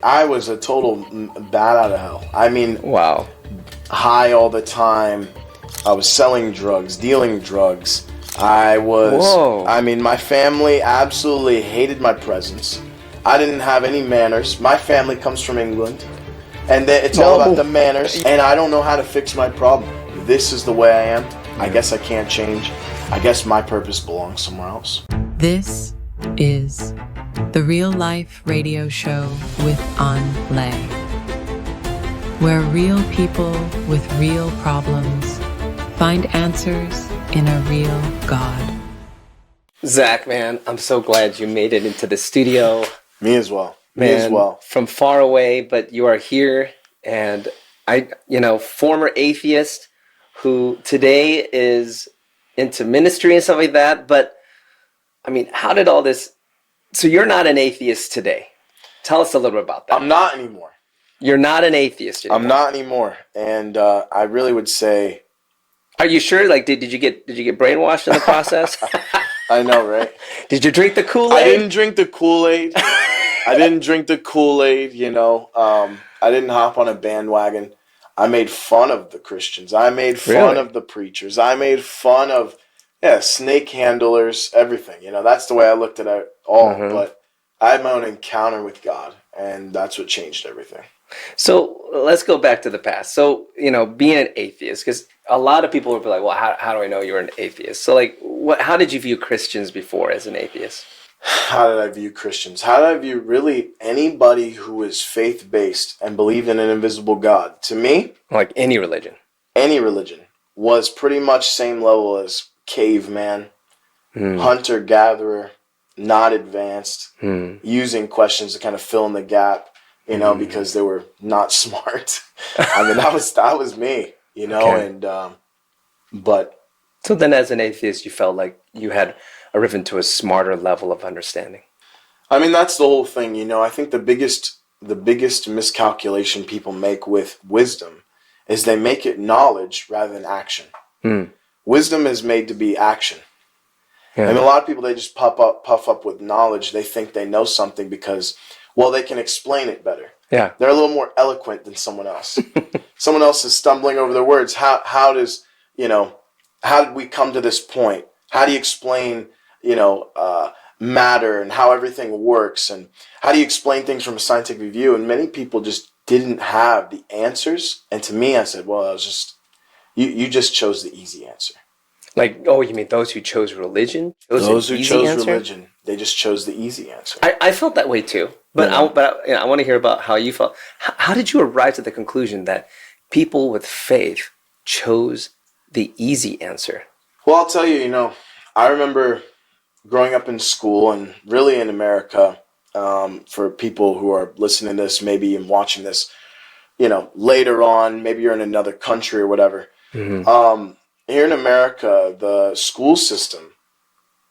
I was a total bat out of hell. I mean, wow. High all the time. I was selling drugs, dealing drugs. I mean, my family absolutely hated my presence. I didn't have any manners. My family comes from England, and it's all about the manners, and I don't know how to fix my problem. This is the way I am. I guess I can't change. I guess my purpose belongs somewhere else. This is the Real Life Radio Show with An Lay, where real people with real problems find answers in a real God. Zach, man, I'm so glad you made it into the studio. Me as well. Man, Me as well. From far away, but you are here, and former atheist who today is into ministry and stuff like that. But I mean, how did all this? So you're not an atheist today. Tell us a little bit about that. I'm not anymore. You're not an atheist anymore. I'm not anymore, and I really would say. Are you sure? Like, did you get brainwashed in the process? I know, right? Did you drink the Kool-Aid? I didn't drink the Kool-Aid. You know. I didn't hop on a bandwagon. I made fun of the Christians. I made fun of the preachers. I made fun of snake handlers, everything. You know, that's the way I looked at it all. Mm-hmm. But I had my own encounter with God, and that's what changed everything. So let's go back to the past. So, being an atheist, because a lot of people would be like, well, how do I know you're an atheist? So, like, how did you view Christians before as an atheist? How did I view Christians? How did I view really anybody who is faith-based and believed in an invisible God? To me, like any religion was pretty much same level as caveman, hunter-gatherer, not advanced, using questions to kind of fill in the gap. Because they were not smart. I mean, that was me, okay. But. So then as an atheist, you felt like you had arrived to a smarter level of understanding. I mean, that's the whole thing, I think the biggest miscalculation people make with wisdom is they make it knowledge rather than action. Wisdom is made to be action. Yeah. I mean, a lot of people, they just puff up with knowledge. They think they know something because... well, they can explain it better. Yeah. They're a little more eloquent than someone else. Someone else is stumbling over their words. How did we come to this point? How do you explain, matter and how everything works? And how do you explain things from a scientific view? And many people just didn't have the answers. And to me, I said, well, you just chose the easy answer. Like, oh, you mean those who chose religion? Those who chose religion, they just chose the easy answer. I felt that way too. But I want to hear about how you felt. How did you arrive to the conclusion that people with faith chose the easy answer? Well, I'll tell you, I remember growing up in school and really in America, for people who are listening to this, maybe and watching this, later on, maybe you're in another country or whatever. Mm-hmm. Here in America, the school system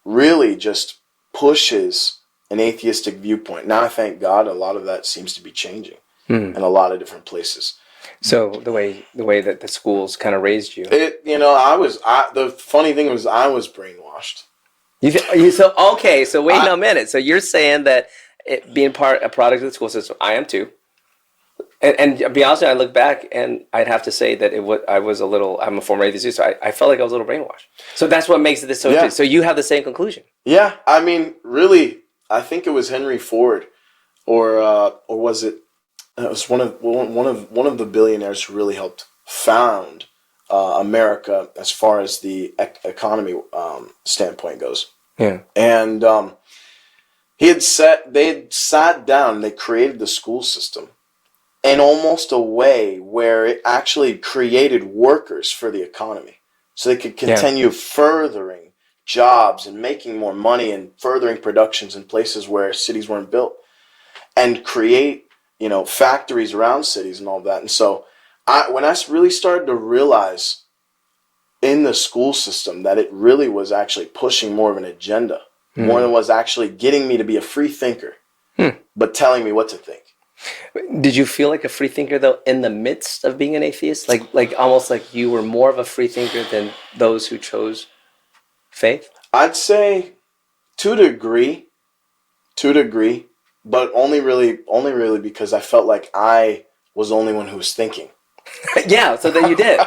really just pushes an atheistic viewpoint. Now, thank God, a lot of that seems to be changing in a lot of different places. So the way that the schools kind of raised you, the funny thing was I was brainwashed. So wait a minute. So you're saying that being a product of the school system, I am too. And to be honest, I look back and I'd have to say that I'm a former atheist, so I felt like I was a little brainwashed. So that's what makes this so interesting. So you have the same conclusion. Yeah, I mean, really, I think it was Henry Ford, or was it? It was one of the billionaires who really helped found America as far as the economy standpoint goes. Yeah, and they had sat down and they created the school system in almost a way where it actually created workers for the economy, so they could continue furthering jobs and making more money and furthering productions in places where cities weren't built, and create factories around cities and all that. And so when I really started to realize in the school system that it really was actually pushing more of an agenda, more than was actually getting me to be a free thinker, but telling me what to think. Did you feel like a free thinker though in the midst of being an atheist? Like almost like you were more of a free thinker than those who chose faith? I'd say to a degree, but only really because I felt like I was the only one who was thinking. Yeah, so then you did.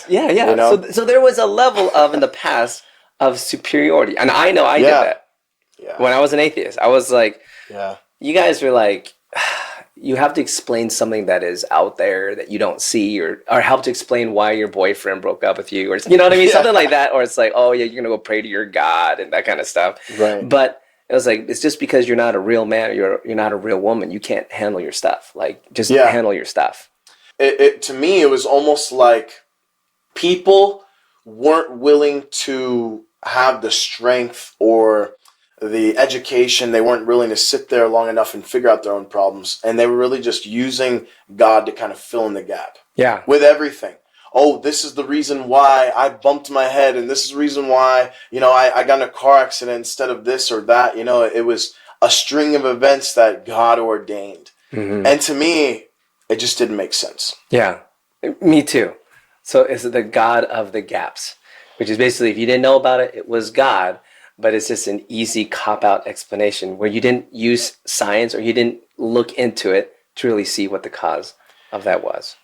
Yeah, yeah. You know? So there was a level of, in the past, of superiority. And I know I did that. Yeah. When I was an atheist, I was like, Yeah. you guys are like, you have to explain something that is out there that you don't see, or help to explain why your boyfriend broke up with you, or you know what I mean? Yeah. Something like that. Or it's like, oh yeah, you're going to go pray to your God and that kind of stuff. Right. But it was like, it's just because you're not a real man, or you're not a real woman, you can't handle your stuff. Like, just handle your stuff. It to me, it was almost like people weren't willing to have the strength or the education. They weren't willing to sit there long enough and figure out their own problems. And they were really just using God to kind of fill in the gap. Yeah. With everything. Oh, this is the reason why I bumped my head, and this is the reason why, I got in a car accident instead of this or that. It was a string of events that God ordained. Mm-hmm. And to me, it just didn't make sense. Yeah, me too. So it's the God of the gaps, which is basically, if you didn't know about it, it was God, but it's just an easy cop-out explanation where you didn't use science, or you didn't look into it to really see what the cause of that was.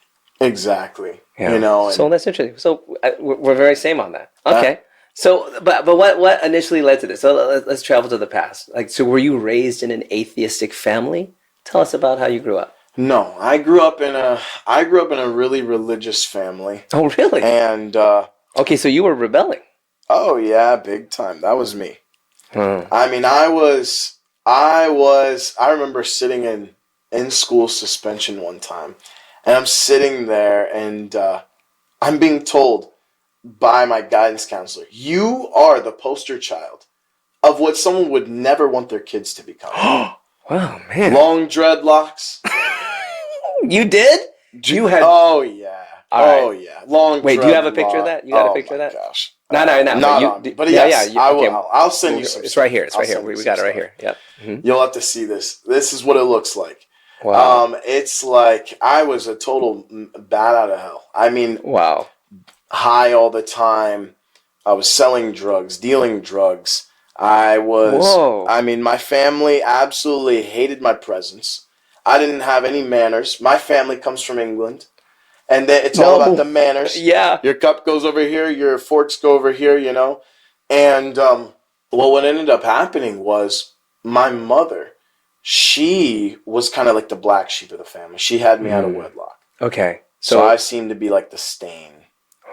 Exactly. Yeah. So that's interesting. So we're very same on that. Okay. So, but what initially led to this? So let's travel to the past. Like, so were you raised in an atheistic family? Tell us about how you grew up. No, I grew up in a really religious family. Oh, really? And okay, so you were rebelling. Oh yeah, big time. That was me. Hmm. I mean, I remember sitting in school suspension one time, and I'm sitting there, and I'm being told by my guidance counselor, "You are the poster child of what someone would never want their kids to become." Wow, man. Long dreadlocks. You did? You had? Oh yeah. All right. Yeah. Long. Wait, do you have a picture of that? You got a picture of that? Gosh. No. Not on me. But yes, yeah. I Okay. will. I'll send you some. It's right here. It's right here. We got it right here. Yep. Mm-hmm. You'll have to see this. This is what it looks like. Wow. It's like I was a total bat out of hell. I mean, wow. High all the time. I was selling drugs, dealing drugs. I mean, my family absolutely hated my presence. I didn't have any manners. My family comes from England, and it's all about the manners. Yeah. Your cup goes over here, your forks go over here, And what ended up happening was my mother, she was kind of like the black sheep of the family. She had me out of wedlock. Okay. So I seemed to be like the stain.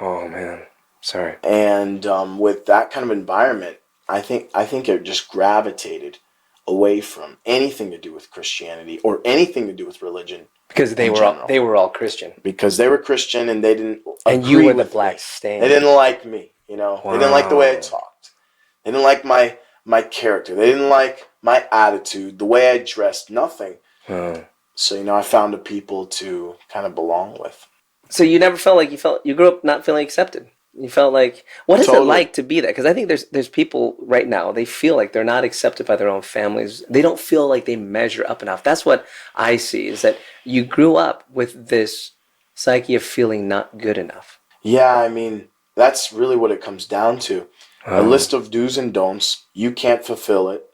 Oh, man. Sorry. And with that kind of environment, I think it just gravitated away from anything to do with Christianity or anything to do with religion. Because they were all Christian. Because they were Christian, and they didn't and you were the black stain. They didn't like me, Wow. They didn't like the way I talked. They didn't like my character. They didn't like my attitude, the way I dressed, nothing. So, I found a people to kind of belong with. So you never felt like you grew up not feeling accepted. You felt like, what is it like to be that? Because I think there's people right now, they feel like they're not accepted by their own families. They don't feel like they measure up enough. That's what I see, is that you grew up with this psyche of feeling not good enough. Yeah, I mean, that's really what it comes down to. A list of do's and don'ts. You can't fulfill it.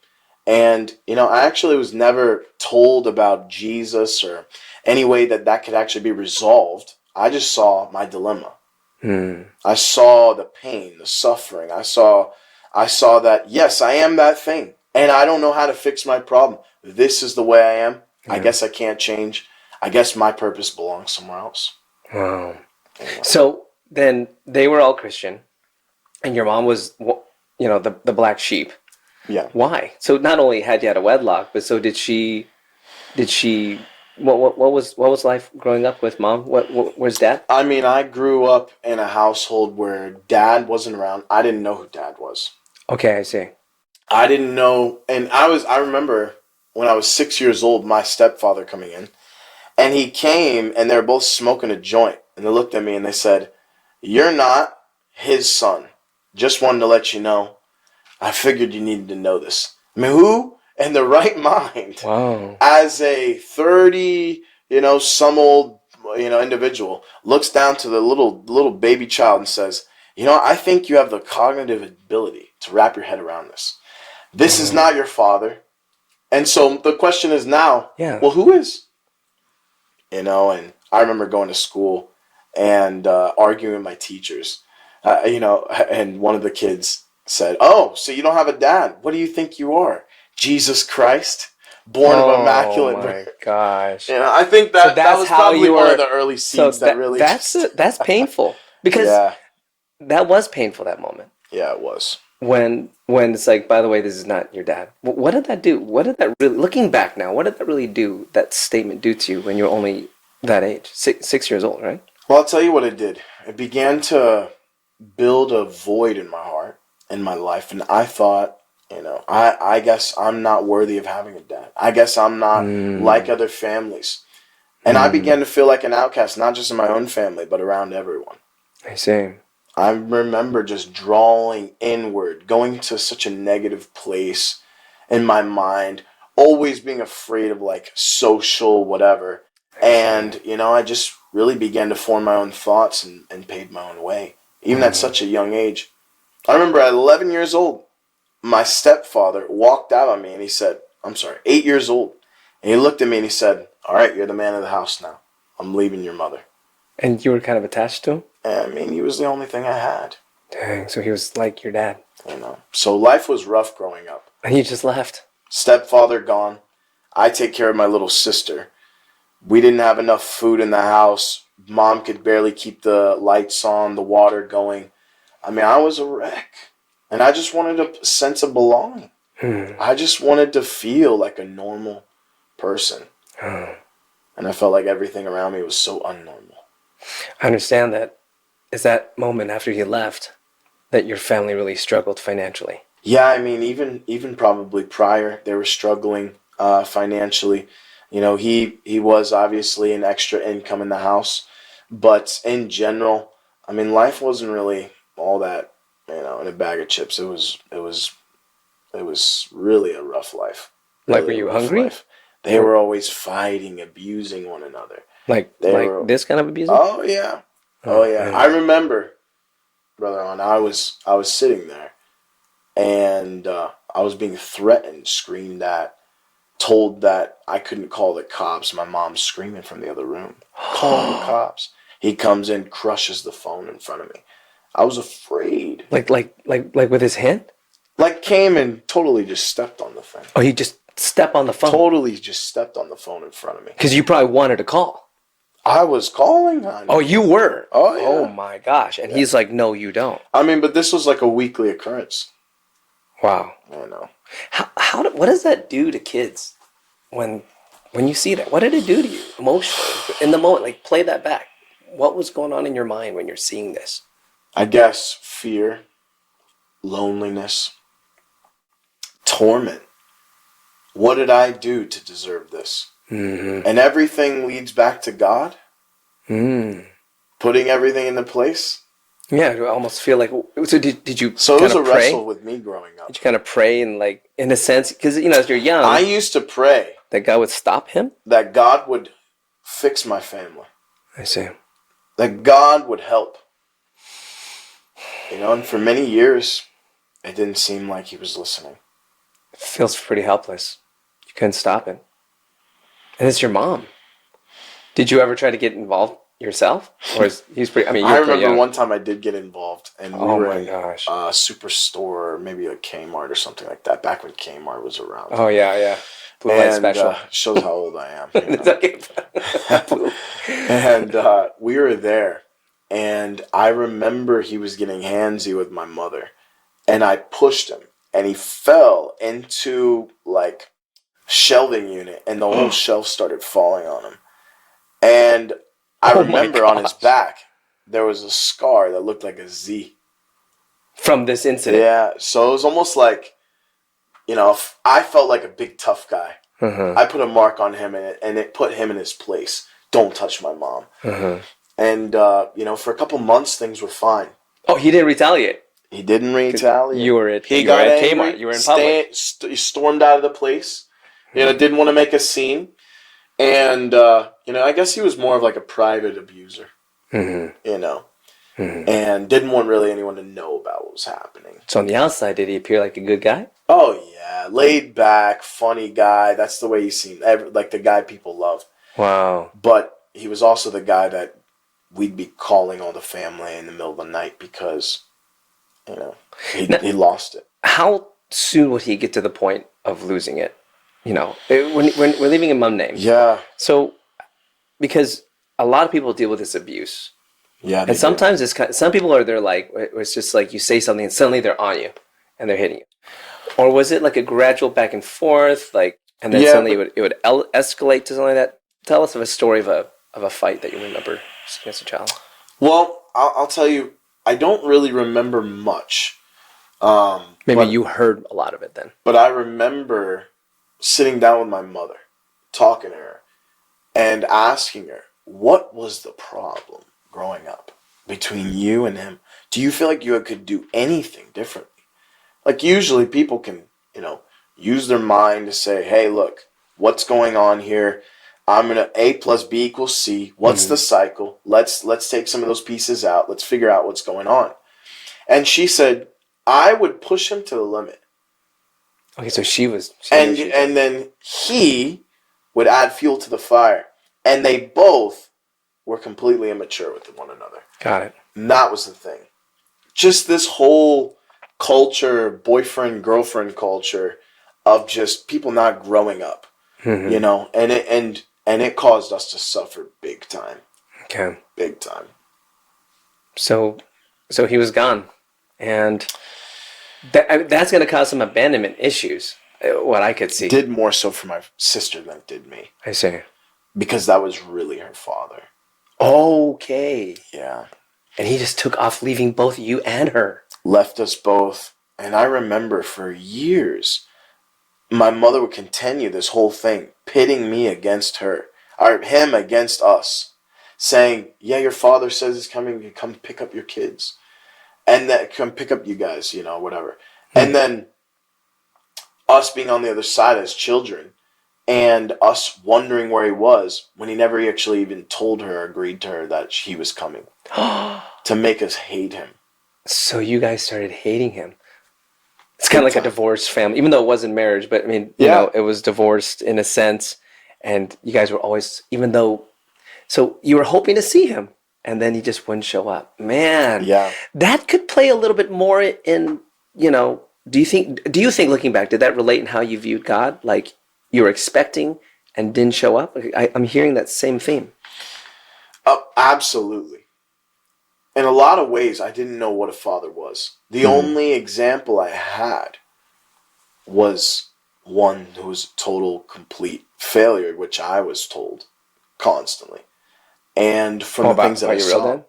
And, I actually was never told about Jesus or any way that could actually be resolved. I just saw my dilemma. I saw the pain, the suffering. I saw that, yes, I am that thing, and I don't know how to fix my problem. This is the way I am. I guess I can't change. I guess my purpose belongs somewhere else. Wow. Anyway. So then they were all Christian, and your mom was, the black sheep. Yeah. Why? So not only had you out of wedlock, but so did she? What was life growing up with mom? Where's dad? I mean, I grew up in a household where dad wasn't around. I didn't know who dad was. Okay, I see. I didn't know, and I remember when I was 6 years old, my stepfather coming in, and he came, and they were both smoking a joint, and they looked at me and they said, "You're not his son. Just wanted to let you know. I figured you needed to know this." I mean, who in the right mind, as a 30, some old, individual, looks down to the little baby child and says, "I think you have the cognitive ability to wrap your head around this. This is not your father. And so the question is now, Yeah. well, who is? You know, and I remember going to school and arguing with my teachers, you know, and one of the kids said, "Oh, so you don't have a dad? What do you think you are? Jesus Christ, born of immaculate Oh my birth?" gosh. You know, I think So that that's was how probably you one were. of the early So seeds that really that's painful because yeah, that was painful, that moment. yeah, it was. When it's like, by the way, this is not your dad. What did that do? What did that really, looking back now, what did that really do, that statement do to you when you were only that age? 6 years old, right? Well, I'll tell you what it did. It began to build a void in my heart, in my life, and I thought, you know, I guess I'm not worthy of having a dad. I guess I'm not like other families. And I began to feel like an outcast, not just in my own family, but around everyone. I see. I remember just drawing inward, going to such a negative place in my mind, always being afraid of like social whatever. And, you know, I just really began to form my own thoughts and paved my own way, even at such a young age. I remember at 11 years old, my stepfather walked out on me and he said, I'm sorry, 8 years old. And he looked at me and he said, "All right, you're the man of the house now. I'm leaving your mother." And you were kind of attached to him? And, I mean, he was the only thing I had. Dang, so he was like your dad. You know, so life was rough growing up. And you just left. Stepfather gone. I take care of my little sister. We didn't have enough food in the house. Mom could barely keep the lights on, the water going. I mean, I was a wreck. And I just wanted a sense of belonging. I just wanted to feel like a normal person. And I felt like everything around me was so unnormal. I understand that. Is that moment after you left that your family really struggled financially? Yeah, I mean, even probably prior, they were struggling financially. You know, he was obviously an extra income in the house, but in general, I mean, life wasn't really all that, you know, in a bag of chips. It was really a rough life. Like, Really were a you rough hungry? life. They were always fighting, abusing one another. Like this kind of abuse? Oh yeah, oh yeah. I remember, brother, on I was sitting there, and I was being threatened, screamed at, told that I couldn't call the cops. My mom's screaming from the other room, "Call the cops!" He comes in, crushes the phone in front of me. I was afraid. Like with his hand? Like came and totally just stepped on the thing. Oh, he just stepped on the phone? Totally just stepped on the phone in front of me. Because you probably wanted to call. I was calling, honey. Oh, you were? Oh, yeah. Oh, my gosh. And he's like, no, you don't. I mean, but this was like a weekly occurrence. Wow. I know. What does that do to kids when you see that? What did it do to you emotionally? In the moment, like, play that back. What was going on in your mind when you're seeing this? I guess fear, loneliness, torment. What did I do to deserve this? Mm-hmm. And everything leads back to God. Putting everything into place. Yeah, I almost feel like. So did you? So it was a pray? wrestle with me growing up. Did you kind of pray and, like, in a sense, because, you know, as you're young, I used to pray that God would stop him? that God would fix my family. I see. That God would help. You know, and for many years, it didn't seem like he was listening. It feels pretty helpless. You couldn't stop it. And it's your mom. Did you ever try to get involved yourself? Or he's pretty, I mean, I remember one time I did get involved, and we were in gosh. a superstore, or maybe a Kmart or something like that, back when Kmart was around. Oh, yeah. Blue light And special. shows how old I am. It's okay. And we were there, and I remember he was getting handsy with my mother, and I pushed him, and he fell into, like, shelving unit, and the whole shelf started falling on him. And I remember on his back there was a scar that looked like a Z from this incident. Yeah, so it was almost like, you know, I felt like a big tough guy. I put a mark on him, and it put him in his place. Don't touch my mom. And you know, for a couple months things were fine. Oh, he didn't retaliate. He didn't retaliate. You were at angry, Kmart. You were in public. He stormed out of the place. You know, didn't want to make a scene. And, you know, I guess he was more of like a private abuser, you know, and didn't want really anyone to know about what was happening. So on the outside, did he appear like a good guy? Oh, yeah. Yeah, laid back, funny guy. That's the way he seemed. Like the guy people love. Wow. But he was also the guy that we'd be calling all the family in the middle of the night because, he lost it. How soon would he get to the point of losing it? When we're leaving a mom name. Yeah. So, because a lot of people deal with this abuse. Yeah. And sometimes some people they're like, it's just like you say something and suddenly they're on you and they're hitting you. Or was it like a gradual back and forth, and then suddenly it would escalate to something like that? Tell us of a story of a fight that you remember against a child. Well, I'll tell you, I don't really remember much. Maybe you heard a lot of it then. But I remember sitting down with my mother, talking to her, and asking her, what was the problem growing up between you and him? Do you feel like you could do anything differently? Like usually people can, use their mind to say, hey, look, what's going on here? I'm going to A plus B equals C. What's the cycle? Let's take some of those pieces out. Let's figure out what's going on. And she said, I would push him to the limit. Okay, so she was... And then he would add fuel to the fire. And they both were completely immature with one another. Got it. And that was the thing. Just this whole culture, boyfriend-girlfriend culture of just people not growing up. And it caused us to suffer big time. Okay. Big time. So he was gone. And that's going to cause some abandonment issues, what I could see. Did more so for my sister than it did me. I see. Because that was really her father. Okay. Yeah. And he just took off, leaving both you and her. Left us both. And I remember for years, my mother would continue this whole thing, pitting me against her, or him against us, saying, yeah, your father says he's coming to come pick up your kids. And that come pick up you guys, whatever. And then us being on the other side as children and us wondering where he was when he never actually even told her or agreed to her that he was coming to make us hate him. So you guys started hating him. It's kind of like a divorced family, even though it wasn't marriage, but I mean, it was divorced in a sense. And you guys were always, so you were hoping to see him. And then he just wouldn't show up. Man, that could play a little bit more in, do you think looking back, did that relate in how you viewed God? Like you were expecting and didn't show up? I'm hearing that same theme. Absolutely. In a lot of ways, I didn't know what a father was. The only example I had was one who was a total, complete failure, which I was told constantly. And from the things that I saw. Dad?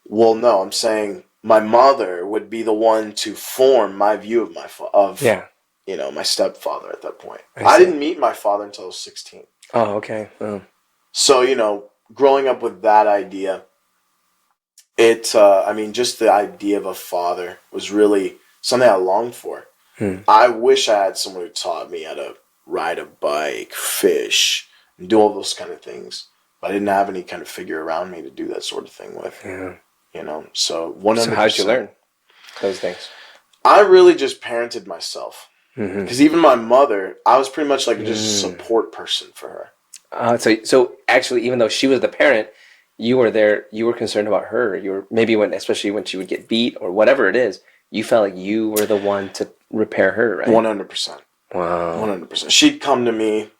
Well, no, I'm saying my mother would be the one to form my view of my stepfather at that point. I didn't meet my father until I was 16. Oh, okay. Oh. So, growing up with that idea, just the idea of a father was really something I longed for. I wish I had someone who taught me how to ride a bike, fish, and do all those kind of things. But I didn't have any kind of figure around me to do that sort of thing with. Yeah. So 100%. So how'd you learn those things? I really just parented myself. Because even my mother, I was pretty much like just a support person for her. So actually, even though she was the parent, you were there. You were concerned about her. You were maybe especially when she would get beat or whatever it is. You felt like you were the one to repair her, right? 100%. Wow. 100%. She'd come to me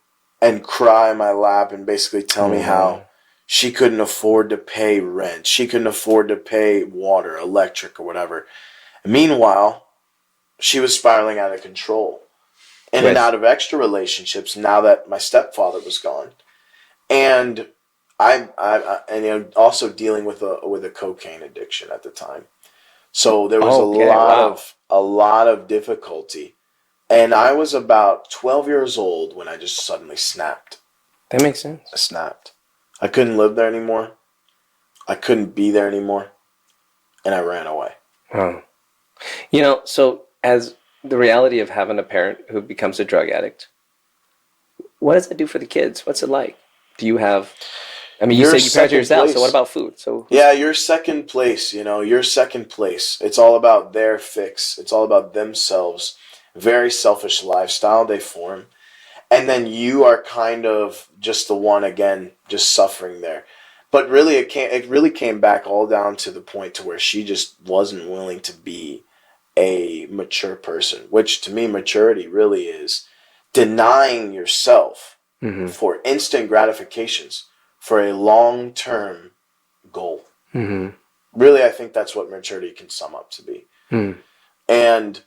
and cry in my lap and basically tell me how she couldn't afford to pay rent. She couldn't afford to pay water, electric, or whatever. And meanwhile, she was spiraling out of control. In and out of extra relationships now that my stepfather was gone. And I also dealing with a cocaine addiction at the time. So there was a lot of difficulty. And I was about 12 years old when I just suddenly snapped. That makes sense. I snapped. I couldn't live there anymore. I couldn't be there anymore. And I ran away. Wow. So as the reality of having a parent who becomes a drug addict, what does that do for the kids? What's it like? Do you have... you said you parent yourself, so what about food? You're second place, you're second place. It's all about their fix. It's all about themselves. very selfish lifestyle they form. And then you are kind of just the one, again, just suffering there. But really, it really came back all down to the point to where she just wasn't willing to be a mature person, which to me, maturity really is denying yourself for instant gratifications for a long-term goal. Really, I think that's what maturity can sum up to be. And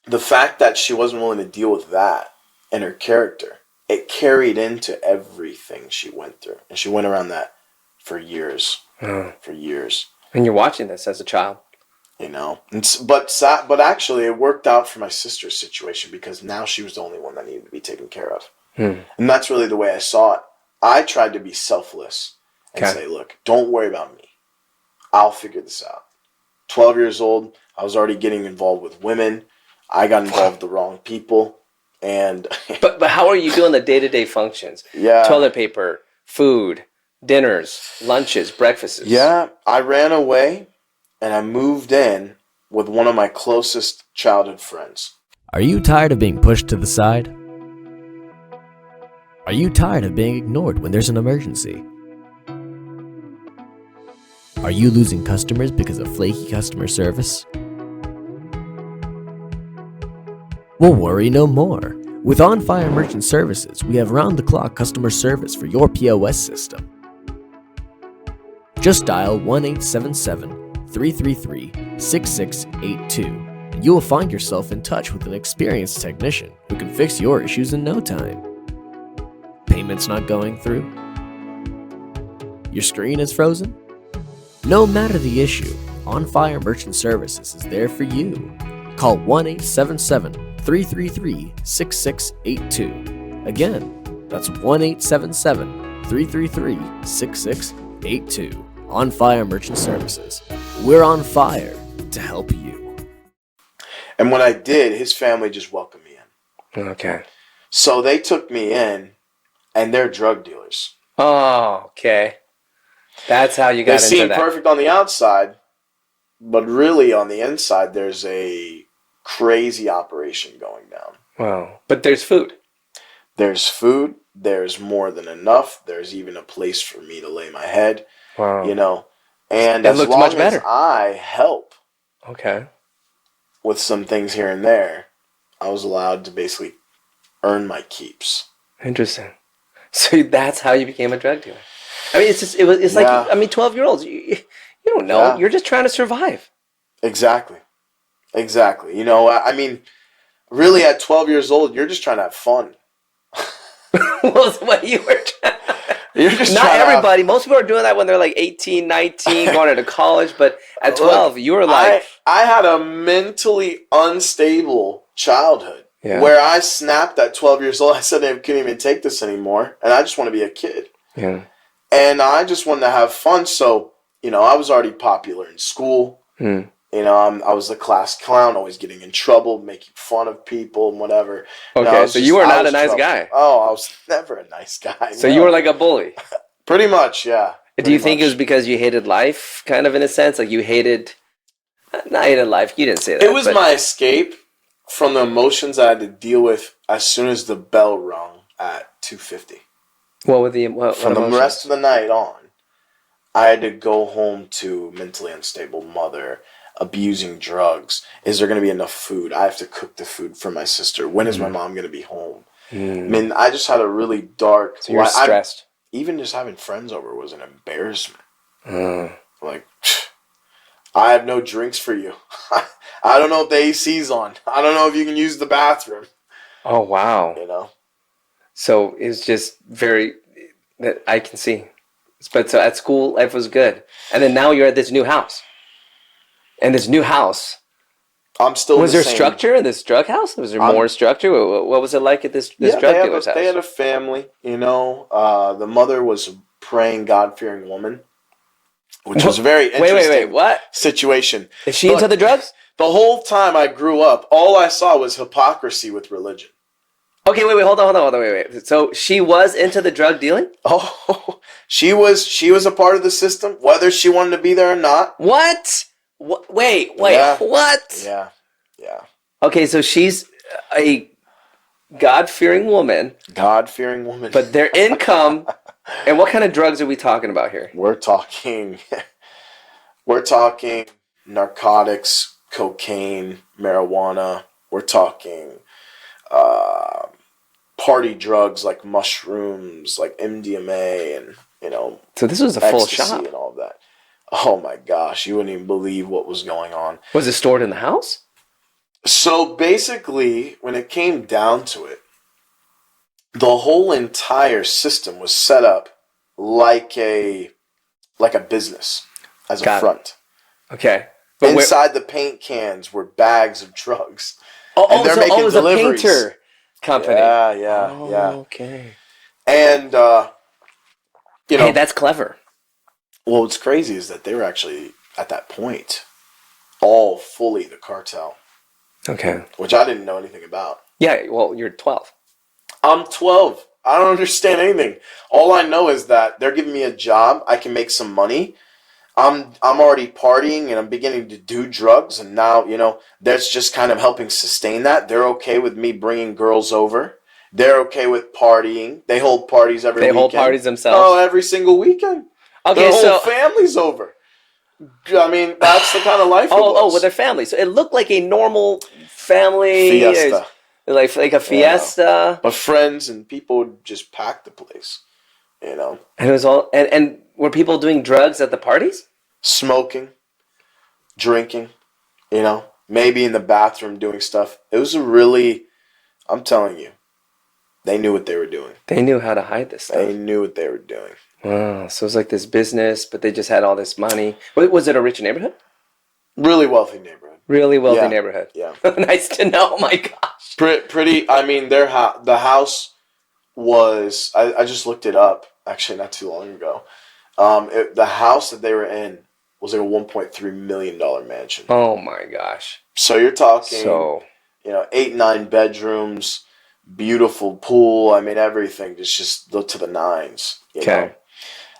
the fact that she wasn't willing to deal with that and her character, it carried into everything she went through. And she went around that for years. For years. And you're watching this as a child. You know, but actually it worked out for my sister's situation because now she was the only one that needed to be taken care of. And that's really the way I saw it. I tried to be selfless and say, look, don't worry about me. I'll figure this out. 12 years old, I was already getting involved with women. I got involved with the wrong people. And but how are you doing the day-to-day functions? Yeah. Toilet paper, food, dinners, lunches, breakfasts. Yeah, I ran away and I moved in with one of my closest childhood friends. Are you tired of being pushed to the side? Are you tired of being ignored when there's an emergency? Are you losing customers because of flaky customer service? Well, worry no more. With On Fire Merchant Services, we have round-the-clock customer service for your POS system. Just dial 1-877-333-6682, and you will find yourself in touch with an experienced technician who can fix your issues in no time. Payments not going through? Your screen is frozen? No matter the issue, On Fire Merchant Services is there for you. Call 1-877-333-6682. Again, that's 1-877-333-6682. On Fire Merchant Services. We're on fire to help you. And when I did, his family just welcomed me in. Okay. So they took me in, and they're drug dealers. Oh, okay. That's how you got They into seem that. perfect on the outside, but really on the inside, there's a crazy operation going down. Wow. But there's food. There's food. There's more than enough. There's even a place for me to lay my head. Wow. You know, and That as looks long much as better. I help Okay. with some things here and there, I was allowed to basically earn my keeps. Interesting. So that's how you became a drug dealer. I mean, it's like, Yeah. I mean, 12-year-olds, you don't know. Yeah. You're just trying to survive. Exactly. You know, I mean, really at 12 years old, you're just trying to have fun. Well, what you were trying. You're just Not trying to have everybody. Most people are doing that when they're like 18, 19, going into college. But at 12, Look, you were like... I had a mentally unstable childhood Yeah. where I snapped at 12 years old. I said I couldn't even take this anymore, and I just want to be a kid. Yeah. And I just wanted to have fun. So, you know, I was already popular in school. You know, I was the class clown, always getting in trouble, making fun of people and whatever. Okay, so you were not a nice guy. Oh, I was never a nice guy. So you were like a bully. Pretty much, yeah. Do you think it was because you hated life, kind of in a sense? Like you hated... Not hated life. You didn't say that. It was my escape from the emotions I had to deal with as soon as the bell rung at 2:50. What were the... What From the emotions? rest of the night on, I had to go home to mentally unstable mother, abusing drugs. Is there going to be enough food? I have to cook the food for my sister. When is my mom going to be home? I mean, I just had a really dark... So you were stressed. Even just having friends over was an embarrassment. Like, I have no drinks for you. I don't know if the AC's on. I don't know if you can use the bathroom. Oh, wow. You know? So it's just very... That I can see. But so at school, life was good. And then now you're at this new house. And this new house... I'm still Was the there same. structure in this drug house? Was there more structure? What was it like at this drug dealer's house? They had a family, you know. The mother was a praying, God-fearing woman, which was a very interesting Wait, what? situation. Is she Look, into the drugs? The whole time I grew up, all I saw was hypocrisy with religion. Okay, wait, hold on, wait. So she was into the drug dealing? Oh, she was a part of the system, whether she wanted to be there or not. What? Wait, Yeah. what? Yeah. Okay, so she's a God-fearing woman, God-fearing woman. but their income. And what kind of drugs are we talking about here? We're talking narcotics, cocaine, marijuana. We're talking party drugs like mushrooms, like MDMA, and So this was a full ecstasy shop. and all of that. Oh my gosh, you wouldn't even believe what was going on. Was it stored in the house? So basically, when it came down to it, the whole entire system was set up like a business as a front. Okay. But inside the paint cans were bags of drugs. And they're making it was deliveries. A painter company. Yeah. Okay. And hey, that's clever. Well, what's crazy is that they were actually at that point all fully the cartel. Okay. Which I didn't know anything about. Yeah, well, you're 12. I'm 12. I don't understand anything. All I know is that they're giving me a job. I can make some money. I'm already partying and I'm beginning to do drugs. And now, that's just kind of helping sustain that. They're okay with me bringing girls over. They're okay with partying. They hold parties every weekend. They hold parties themselves? Oh, every single weekend. Okay, their whole family's over. I mean, that's the kind of life it was. Oh, with their family. So it looked like a normal family. Fiesta. Like a fiesta. Yeah. But friends and people would just pack the place, And it was all... And were people doing drugs at the parties? Smoking. Drinking. Maybe in the bathroom doing stuff. It was I'm telling you, they knew what they were doing. They knew how to hide this stuff. They knew what they were doing. Wow. So it was like this business, but they just had all this money. Was it a rich neighborhood? Really wealthy neighborhood. Really wealthy neighborhood. Yeah. Nice to know. Oh my gosh. Pretty. I mean, the house was. I just looked it up. Actually, not too long ago. The house that they were in was like a $1.3 million mansion. Oh my gosh. So you're talking. 8-9 bedrooms, beautiful pool. I mean, everything just look to the nines. Okay.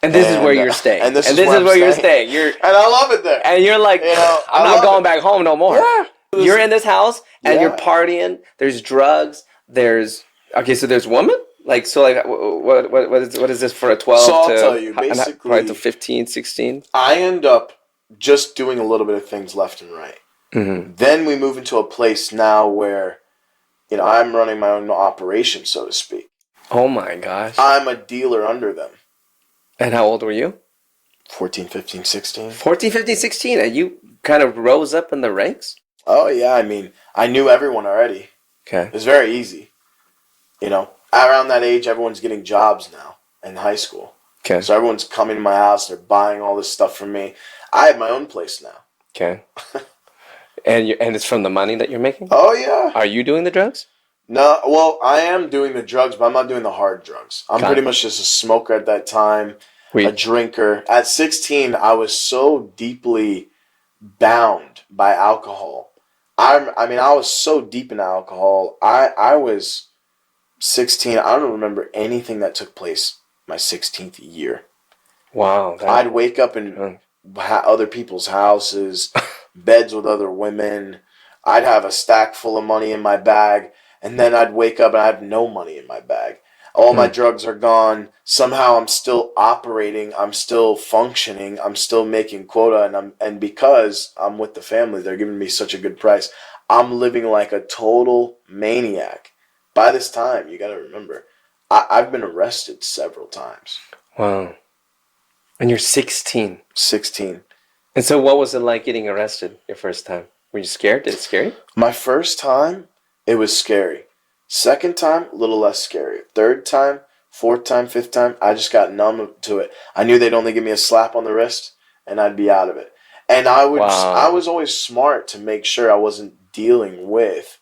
And this is where you're staying. And this is where you're staying. And I love it there. And you're like, I'm not going back home no more. Yeah. You're in this house and you're partying. There's drugs. So there's women? What is this for a 12 so I'll tell you, basically, probably to 15, 16? I end up just doing a little bit of things left and right. Mm-hmm. Then we move into a place now where, I'm running my own operation, so to speak. Oh my gosh. I'm a dealer under them. And how old were you? 14, 15, 16. 14, 15, 16. And you kind of rose up in the ranks? Oh, yeah. I mean, I knew everyone already. Okay. It was very easy. Around that age, everyone's getting jobs now in high school. Okay. So everyone's coming to my house. They're buying all this stuff from me. I have my own place now. Okay. And it's from the money that you're making? Oh, yeah. Are you doing the drugs? No, well, I am doing the drugs, but I'm not doing the hard drugs. I'm pretty much just a smoker at that time, a drinker. At 16, I was so deeply bound by alcohol. I was so deep in alcohol. I was 16. I don't remember anything that took place my 16th year. Wow. I'd wake up in other people's houses, beds with other women. I'd have a stack full of money in my bag. And then I'd wake up and I have no money in my bag. All my drugs are gone. Somehow I'm still operating. I'm still functioning. I'm still making quota. And because I'm with the family, they're giving me such a good price. I'm living like a total maniac. By this time, you got to remember, I've been arrested several times. Wow. And you're 16. 16. And so what was it like getting arrested your first time? Were you scared? Did it scare you? My first time, it was scary. Second time, a little less scary. Third time, fourth time, fifth time, I just got numb to it. I knew they'd only give me a slap on the wrist, and I'd be out of it. And I was always smart to make sure I wasn't dealing with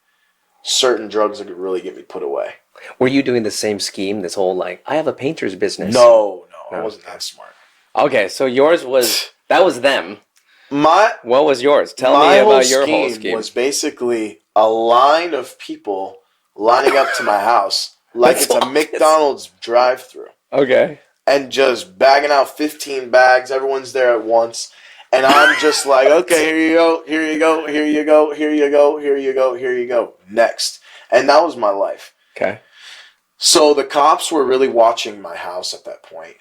certain drugs that could really get me put away. Were you doing the same scheme, this whole I have a painter's business? No, I wasn't that smart. Okay, so yours was, that was them. What was yours? Tell me about your whole scheme. Was basically a line of people lining up to my house like it's a McDonald's drive-thru. Okay. And just bagging out 15 bags. Everyone's there at once. And I'm just like, okay, here you go, here you go, here you go, here you go, here you go, here you go. Next. And that was my life. Okay. So the cops were really watching my house at that point.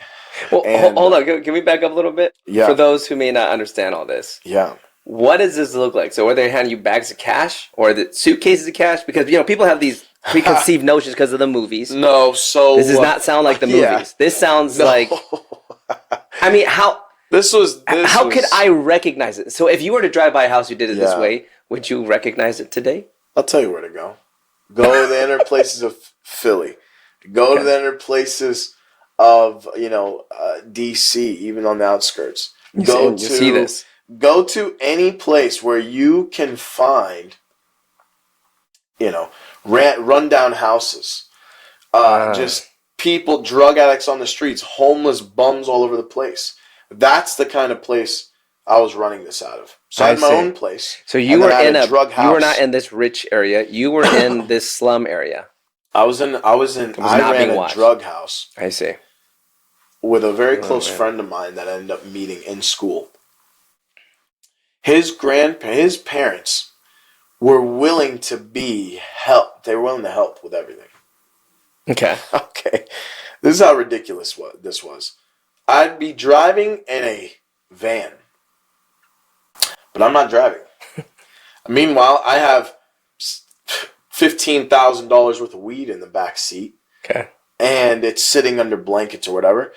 Well, And, hold on. Can we back up a little bit? Yeah. For those who may not understand all this. Yeah. What does this look like? So are they handing you bags of cash or the suitcases of cash? Because, people have these preconceived notions because of the movies. No, so... This does not sound like the movies. Yeah. This sounds like... I mean, how could I recognize it? So if you were to drive by a house you did it this way, would you recognize it today? I'll tell you where to go. Go to the inner places of Philly. Go to the inner places of, D.C., even on the outskirts. You see this. Go to any place where you can find, rundown houses. Just people, drug addicts on the streets, homeless bums all over the place. That's the kind of place I was running this out of. So I had my own place. So you were in a drug house. You were not in this rich area. You were in this slum area. I ran a drug house. I see. With a very close friend of mine that I ended up meeting in school. His parents were willing to help. They were willing to help with everything. Okay. Okay. This is how ridiculous this was. I'd be driving in a van, but I'm not driving. Meanwhile, I have $15,000 worth of weed in the back seat. Okay. And it's sitting under blankets or whatever.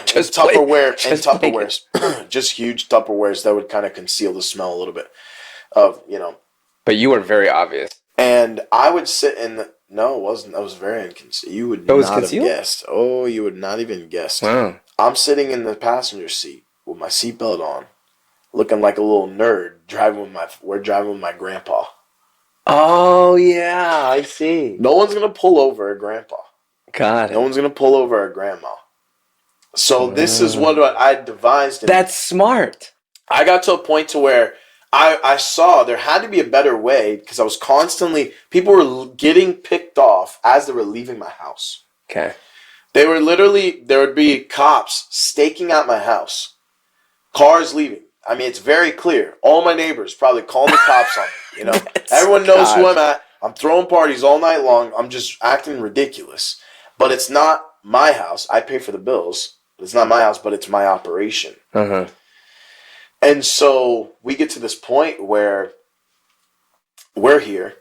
Just Tupperware Tupperwares, just huge Tupperwares that would kind of conceal the smell a little bit of, But you were very obvious. And I would sit in the... No, it wasn't. That was very inconcealed. You would not have guessed. Oh, you would not even guessed. Wow. I'm sitting in the passenger seat with my seatbelt on, looking like a little nerd, driving with my grandpa. Oh, yeah, I see. No one's going to pull over a grandpa. Got it. No one's going to pull over a grandma. So this is what I devised. That's smart. I got to a point to where I saw there had to be a better way because I was people were getting picked off as they were leaving my house. Okay. There would be cops staking out my house, cars leaving. I mean, it's very clear. All my neighbors probably calling the cops on me. Everyone knows who I'm at. I'm throwing parties all night long. I'm just acting ridiculous. But it's not my house. I pay for the bills. It's not my house, but it's my operation. Uh-huh. And so we get to this point where we're here.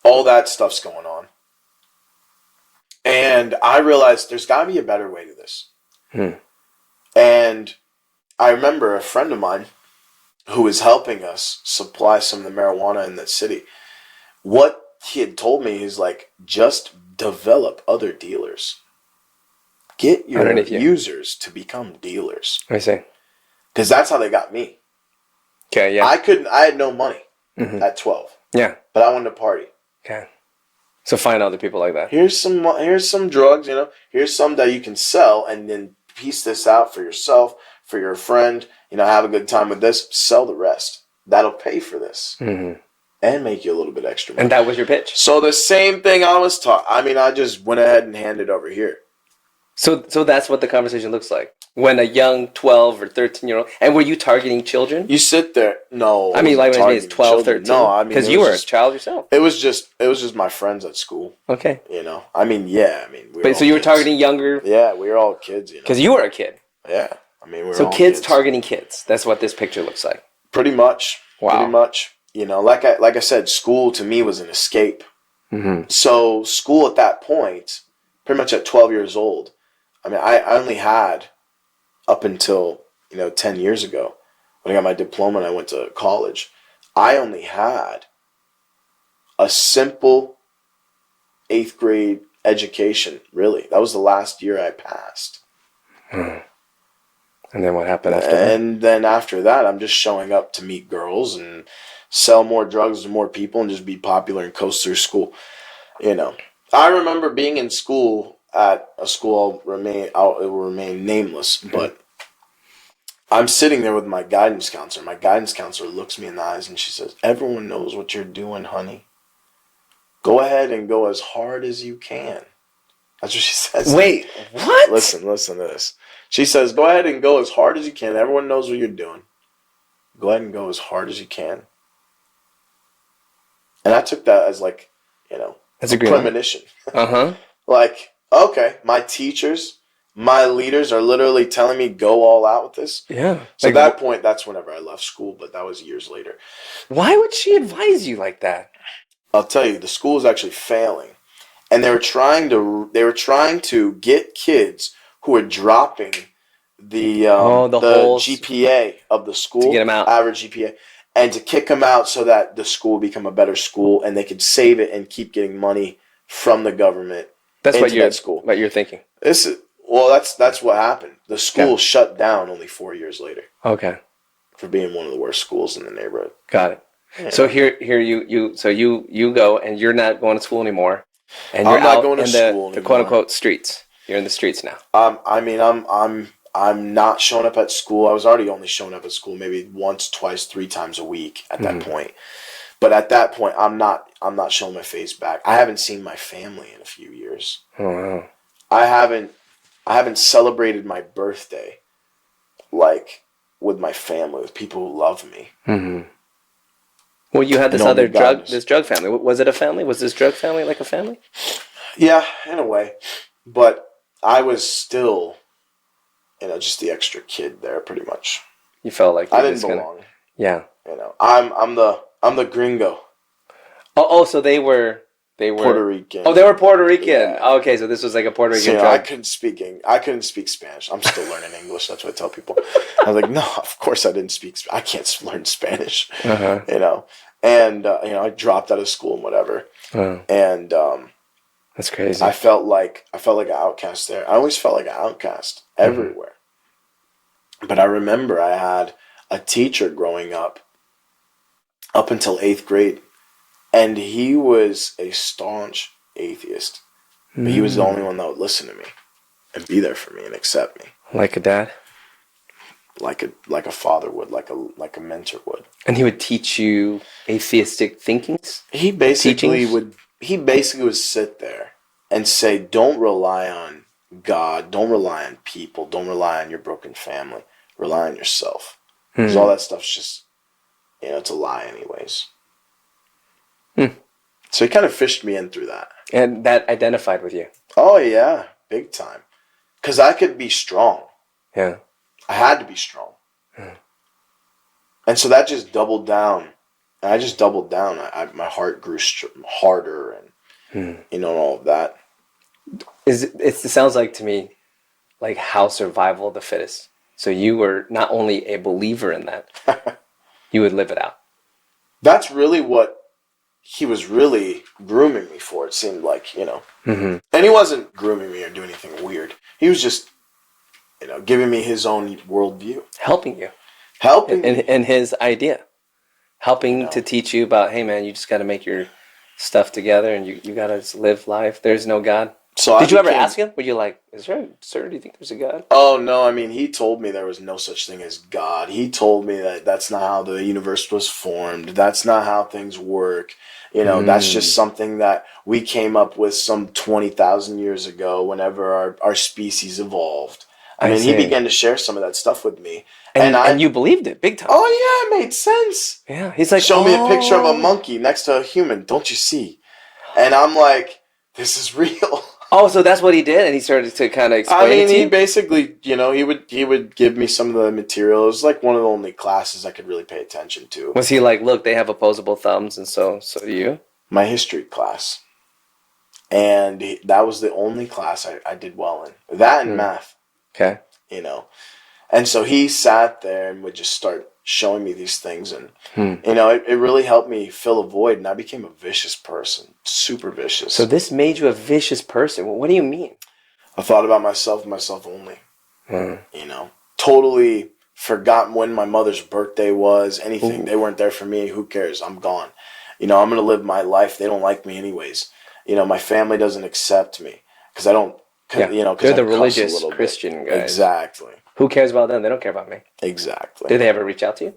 All that stuff's going on. And I realized there's got to be a better way to this. And I remember a friend of mine who was helping us supply some of the marijuana in that city. What he had told me is like, just develop other dealers. Get your users to become dealers. I see. Because that's how they got me. Okay, yeah. I had no money at 12. Yeah. But I wanted to party. Okay. So find other people like that. Here's some drugs, Here's some that you can sell and then piece this out for yourself, for your friend. Have a good time with this. Sell the rest. That'll pay for this. Mm-hmm. And make you a little bit extra money. And that was your pitch? So the same thing I was taught. I mean, I just went ahead and handed it over here. So that's what the conversation looks like. When a young 12 or 13-year-old... And were you targeting children? You sit there. No. I mean, like when it's 12, 13. No, I mean... Because you were a child yourself. It was just my friends at school. Okay. I mean, yeah. I mean, but so you were targeting younger... Yeah, we were all kids, Because you were a kid. Yeah. I mean, we were so all kids targeting kids. That's what this picture looks like. Pretty much. Wow. Pretty much. Like I said, school to me was an escape. Mm-hmm. So school at that point, pretty much at 12 years old, I mean, I only had up until, 10 years ago when I got my diploma and I went to college, I only had a simple 8th grade education, really. That was the last year I passed. And then what happened after that? And then after that, I'm just showing up to meet girls and sell more drugs to more people and just be popular and coast through school. I remember being in school at a school it will remain nameless, but I'm sitting there with my guidance counselor. My guidance counselor looks me in the eyes and she says, "Everyone knows what you're doing, honey. Go ahead and go as hard as you can. That's what she says. Wait, what? Listen to this. She says, go ahead and go as hard as you can. Everyone knows what you're doing. Go ahead and go as hard as you can. And I took that as like, That's a a great premonition. Uh-huh. Like, okay, my teachers, my leaders are literally telling me go all out with this. Yeah. So Like, at that point, that's whenever I left school, but that was years later. why would she advise you like that? I'll tell you, the school is actually failing. And they were trying to get kids who were dropping the whole GPA of the school, to get 'em out. average GPA, and to kick them out so that the school would become a better school and they could save it and keep getting money from the government. That's into that school. school. What you're thinking. That's what happened. The school shut down only 4 years later Okay. for being one of the worst schools in the neighborhood. Got it. Yeah. So here you go and you're not going to school anymore. And I'm you're not out going to in school the anymore. quote unquote streets. You're in the streets now. I'm not showing up at school. I was already only showing up at school maybe once, twice, 3 times a week at that point. But at that point, I'm not showing my face back. I haven't seen my family in a few years. Oh, wow. I haven't celebrated my birthday like with my family, with people who love me. Mm-hmm. Well, you had this And other only God knows. this drug family. Was it a family? Was this drug family like a family? Yeah, in a way. But I was still, just the extra kid there, pretty much. You felt like I didn't belong. Yeah. I'm the gringo. Oh, so they were Puerto Rican. Oh, they were Puerto Rican. Yeah. Oh, okay, so this was like a Puerto Rican So, drug. I couldn't speak Spanish. I'm still learning English. That's what I tell people. I was like, no, of course I didn't speak. I can't learn Spanish. Uh-huh. And I dropped out of school and whatever. Oh, And that's crazy. I felt like an outcast there. I always felt like an outcast everywhere. But I remember I had a teacher growing up until 8th grade. And he was a staunch atheist. But he was the only one that would listen to me and be there for me and accept me. Like a dad? Like a father would, like a mentor would. And he would teach you atheistic thinkings? He basically Teachings? would sit there and say, don't rely on God, don't rely on people, don't rely on your broken family, rely on yourself. Because all that stuff's just, it's a lie anyways. So he kind of fished me in through that. And that identified with you? Oh yeah, big time. Because I could be strong. Yeah. I had to be strong. And so that just doubled down. And I just doubled down. My heart grew harder and, all of that. It sounds like to me like how survival of the fittest. So you were not only a believer in that, you would live it out. That's really what he was really grooming me for, it seemed like, And he wasn't grooming me or doing anything weird. He was just, giving me his own worldview. Helping you. Helping me. And his idea. Helping to teach you about, hey man, you just got to make your stuff together and you got to live life. There's no God. So Did you ever ask him? Were you like, sir, do you think there's a God? Oh, no. I mean, he told me there was no such thing as God. He told me that that's not how the universe was formed. That's not how things work. That's just something that we came up with some 20,000 years ago whenever our species evolved. I mean, he began to share some of that stuff with me. And you believed it big time. Oh, yeah, it made sense. Yeah. He's like, show me a picture of a monkey next to a human. Don't you see? And I'm like, this is real. Oh, so that's what he did, and he started to kind of explain it to he you? basically, he would give me some of the material. It was like one of the only classes I could really pay attention to. Was he like, look, they have opposable thumbs, and so do you? My history class. And that was the only class I did well in. That and math. Okay. And so he sat there and would just start showing me these things. And, it really helped me fill a void. And I became a vicious person. Super vicious. So this made you a vicious person. Well, what do you mean? I thought about myself and myself only. Totally forgotten when my mother's birthday was. Anything. Ooh. They weren't there for me. Who cares? I'm gone. I'm going to live my life. They don't like me anyways. My family doesn't accept me because I don't. Cause they're the religious Christian guys. Exactly. Who cares about them? They don't care about me. Exactly. Did they ever reach out to you?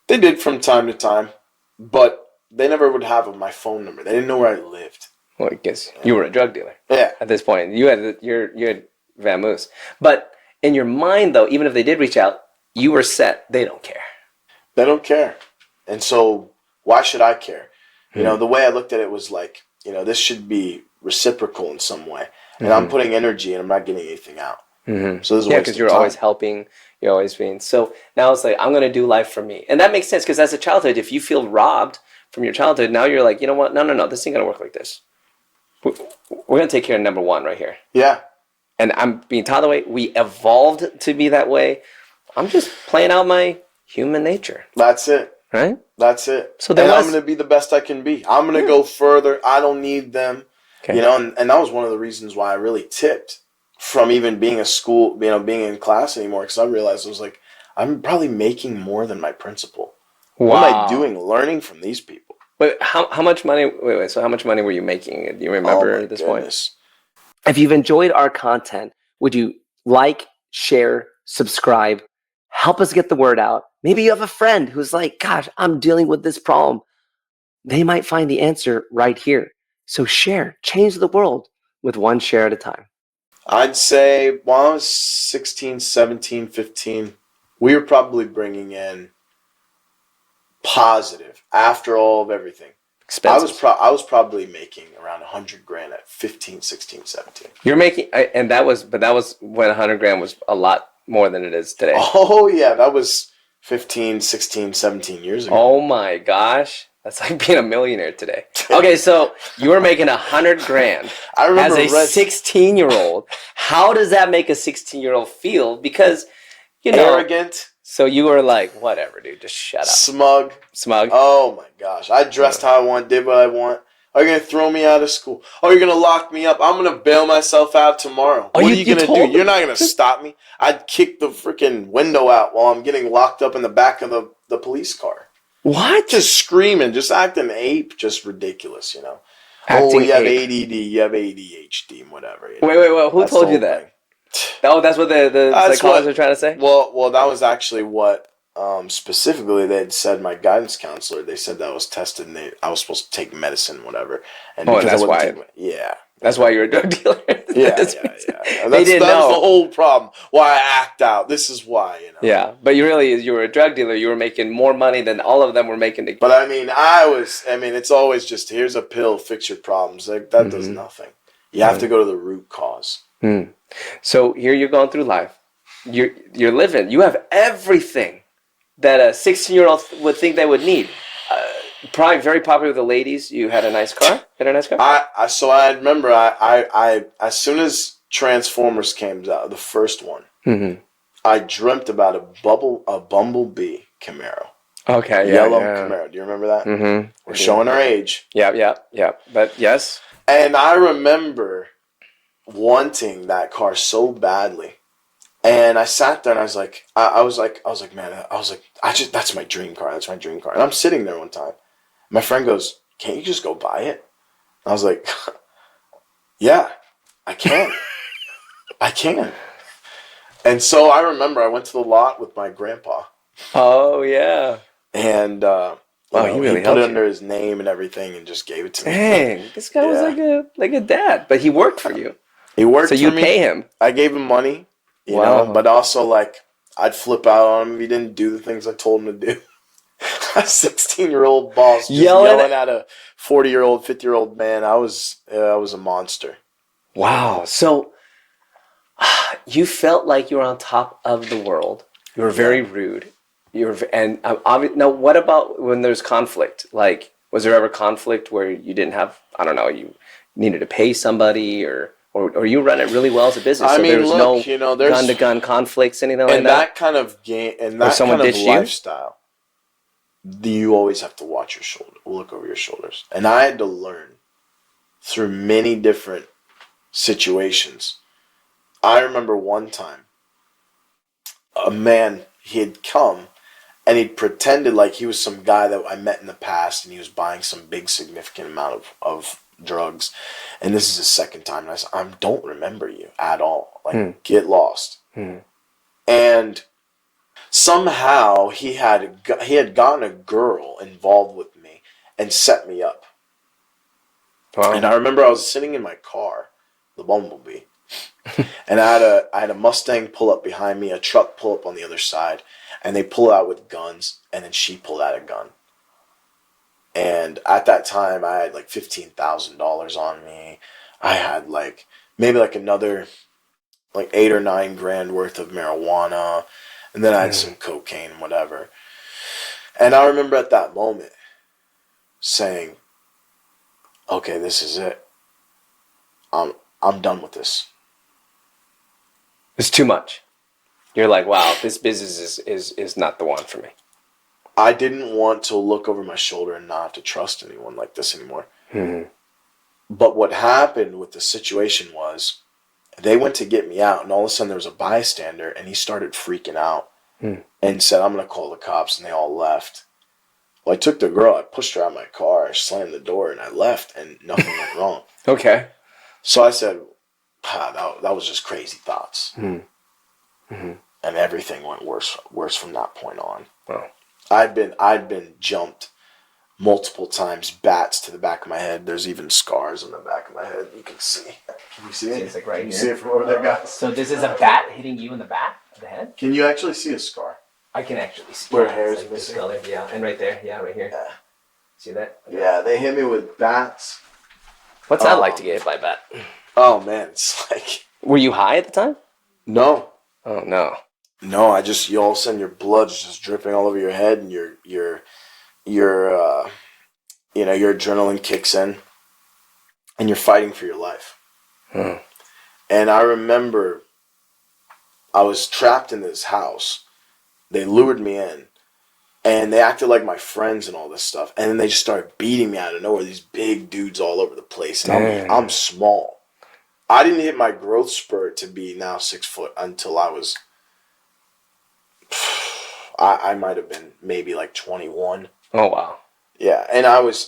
They did from time to time, but they never would have my phone number. They didn't know where I lived. Well, I guess you were a drug dealer. Yeah. At this point, you had vamoose. But in your mind, though, even if they did reach out, you were set. They don't care. They don't care. And so why should I care? You know, the way I looked at it was like, you know, this should be reciprocal in some way. And I'm putting energy and I'm not getting anything out. So this is because you're always helping. You're always being. So now it's like, I'm going to do life for me. And that makes sense because as a childhood, if you feel robbed from your childhood, now you're like, you know what? No. This ain't going to work like this. We're going to take care of number one right here. Yeah. And I'm being taught that way. We evolved to be that way. I'm just playing out my human nature. That's it. Right? That's it. So I'm going to be the best I can be. I'm going to go further. I don't need them. Okay. You know, and that was one of the reasons why I really tipped from even being a school, you know, being in class anymore. Because I realized I was like, I'm probably making more than my principal. Wow. What am I doing learning from these people? Wait, how much money? Wait. So how much money were you making? Do you remember at this point? If you've enjoyed our content, would you like, share, subscribe, help us get the word out? Maybe you have a friend who's like, gosh, I'm dealing with this problem. They might find the answer right here. So share, change the world with one share at a time. I'd say while I was 16, 17, 15, we were probably bringing in positive after all of everything. Expenses. I was probably making around $100,000 at 15, 16, 17. You're making, and that was when $100,000 was a lot more than it is today. Oh yeah, that was 15, 16, 17 years ago. Oh my gosh. That's like being a millionaire today. Okay, so you were making $100,000 I remember as a 16-year-old. How does that make a 16-year-old feel? Because, you know, arrogant. So you were like, whatever, dude, just shut up. Smug. Oh my gosh. I dressed how I want, did what I want. Are you going to throw me out of school? Oh, you're going to lock me up? I'm going to bail myself out tomorrow. What are you going to do? You're not going to stop me. I'd kick the freaking window out while I'm getting locked up in the back of the police car. What? Just screaming, just acting ape, just ridiculous, you know. Acting you have ape. ADD, you have ADHD, whatever. You know? Wait. Who told you that? Oh, that's what the psychologists are trying to say? Well, that was actually what specifically they had said. My guidance counselor, they said that I was tested and I was supposed to take medicine, whatever. And because that's why. That's why you're a drug dealer. Yeah. They didn't know. That was the whole problem. Why I act out. This is why, you know. Yeah, but you were a drug dealer. You were making more money than all of them were making together. But I mean, it's always just, here's a pill, fix your problems. Like, that does nothing. You have to go to the root cause. So here you're going through life. You're living. You have everything that a 16-year-old would think they would need. Probably very popular with the ladies. You had a nice car. I remember I as soon as Transformers came out, the first one, I dreamt about a Bumblebee Camaro. Okay, yellow Camaro. Do you remember that? Mm-hmm. We're showing our age. Yeah. But yes. And I remember wanting that car so badly. And I sat there and I was like, that's my dream car. That's my dream car. And I'm sitting there one time. My friend goes, can't you just go buy it? I was like, yeah, I can. I can. And so I remember I went to the lot with my grandpa. Oh, yeah. And he really put it under his name and everything and just gave it to me. Dang, this guy was like a dad, but he worked for you. He worked for me. So you pay him. I gave him money, you know, but also like I'd flip out on him if he didn't do the things I told him to do. A 16-year-old boss just yelling at a 40-year-old, 50-year-old man. I was a monster. Wow. So you felt like you were on top of the world. You were very rude. Now, what about when there's conflict? Like, was there ever conflict where you didn't have, I don't know, you needed to pay somebody or you run it really well as a business? I so mean, there's look, no gun-to-gun conflicts, anything like that? And that kind of game, and that kind of lifestyle, you always have to watch your shoulder, look over your shoulders. And I had to learn through many different situations. I remember one time, a man, he had come, and he'd pretended like he was some guy that I met in the past, and he was buying some big significant amount of drugs. And this is his second time. And I said, I don't remember you at all. Like, get lost. And somehow he had gotten a girl involved with me and set me up. Wow. And I remember I was sitting in my car, the Bumblebee, and I had a Mustang pull up behind me, a truck pull up on the other side, and they pull out with guns, and then she pulled out a gun. And at that time, I had like $15,000 on me. I had like maybe like another like 8 or 9 grand worth of marijuana, and then I had some cocaine and whatever. And I remember at that moment saying, "Okay, this is it. I'm done with this. It's too much." You're like, wow, this business is not the one for me. I didn't want to look over my shoulder and not have to trust anyone like this anymore." Mm-hmm. But what happened with the situation was they went to get me out, and all of a sudden there was a bystander, and he started freaking out and said, "I'm going to call the cops," and they all left. Well, I took the girl, I pushed her out of my car, I slammed the door, and I left, and nothing went wrong. Okay. So I said, that was just crazy thoughts. Mm-hmm. And everything went worse from that point on. Wow. I'd been jumped multiple times, bats to the back of my head. There's even scars on the back of my head. You can see. Can you see it? It's like right Can you here. see it from over there, guys? So this is a bat hitting you in the back of the head? Can you actually see a scar? I can actually see. Where hairs like this missing. color, yeah, and right there, yeah, right here. Yeah. See that? Yeah, they hit me with bats. What's that like to get hit by a bat? Oh man, it's like, Were you high at the time? no. Oh no. No, all of a sudden your blood's just dripping all over your head, and your adrenaline kicks in, and you're fighting for your life. And I remember I was trapped in this house. They lured me in, and they acted like my friends and all this stuff. And then they just started beating me out of nowhere. These big dudes all over the place, and I'm small. I didn't hit my growth spurt to be now 6 foot until I was. I might have been maybe like 21. Oh wow. Yeah, and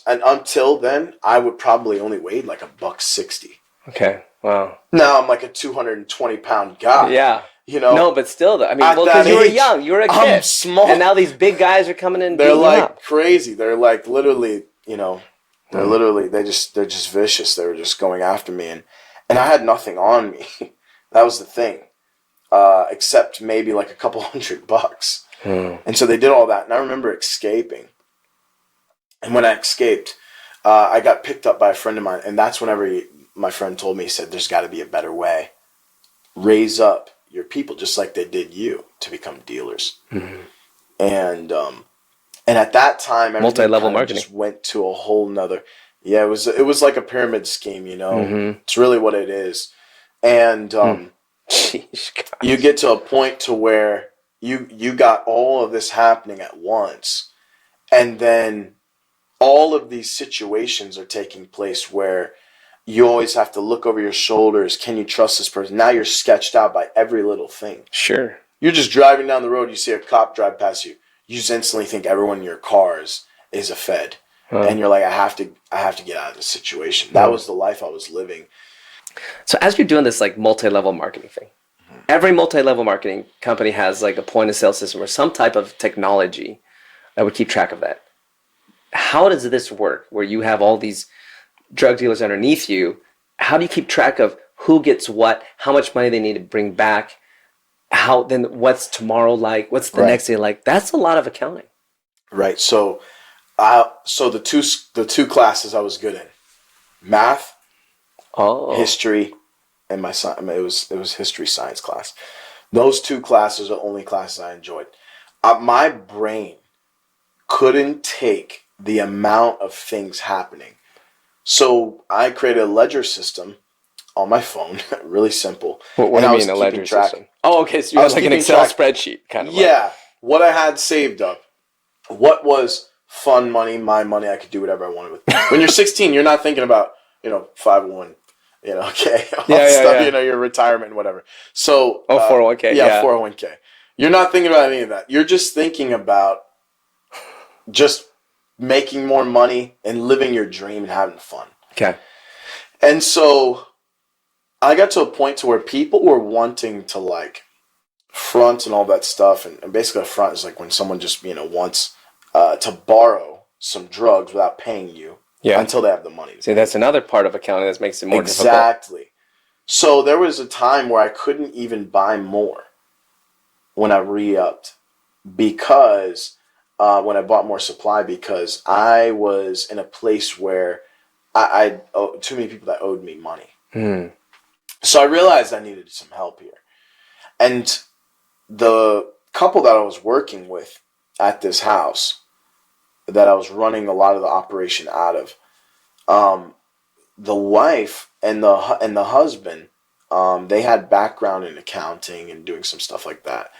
until then, I would probably only weighed like $160. Okay. Wow. Now I'm like a 220-pound guy. Yeah. You know. No, but still, I mean, At well, because that you were age, young, you were a kid, I'm small. and now these big guys are coming in. They're beating you like up. crazy. They're like literally, they're literally they're just vicious. They were just going after me, and I had nothing on me. That was the thing, except maybe like a couple $100. And so they did all that, and I remember escaping. And when I escaped, I got picked up by a friend of mine, and that's whenever my friend told me, he said, "There's got to be a better way. Raise up your people just like they did you to become dealers." And at that time, everything Multi-level kind of marketing just went to a whole nother. Yeah, it was like a pyramid scheme, It's really what it is. And Jeez, God. you get to a point to where you got all of this happening at once, and then all of these situations are taking place where you always have to look over your shoulders. Can you trust this person? Now you're sketched out by every little thing. Sure. You're just driving down the road. You see a cop drive past you. You just instantly think everyone in your cars is a Fed, and you're like, I have to get out of this situation. That was the life I was living. So as you're doing this like multi-level marketing thing, every multi-level marketing company has like a point of sale system or some type of technology that would keep track of that. How does this work where you have all these drug dealers underneath you? How do you keep track of who gets what, how much money they need to bring back, what's tomorrow like, what's the next day like? That's a lot of accounting. Right. So the two classes I was good in, math, history, and it was history science class. Those two classes are the only classes I enjoyed. My brain couldn't take the amount of things happening. So I created a ledger system on my phone, really simple. What do you mean a ledger system? Oh, okay, so you had like an Excel spreadsheet kind of. Yeah, what I had saved up, what was fun money, my money, I could do whatever I wanted with. When you're 16, you're not thinking about, 501, your retirement and whatever. So 401k. Yeah, 401k. You're not thinking about any of that. You're just thinking about just making more money and living your dream and having fun. Okay. And so I got to a point to where people were wanting to like front and all that stuff. And basically a front is like when someone just, wants to borrow some drugs without paying you Yeah. until they have the money. See, that's another part of accounting that makes it more difficult. Exactly. So there was a time where I couldn't even buy more when I re-upped because when I bought more supply, because I was in a place where I too many people that owed me money. So I realized I needed some help here. And the couple that I was working with at this house, that I was running a lot of the operation out of, the wife and the husband, they had background in accounting and doing some stuff like that,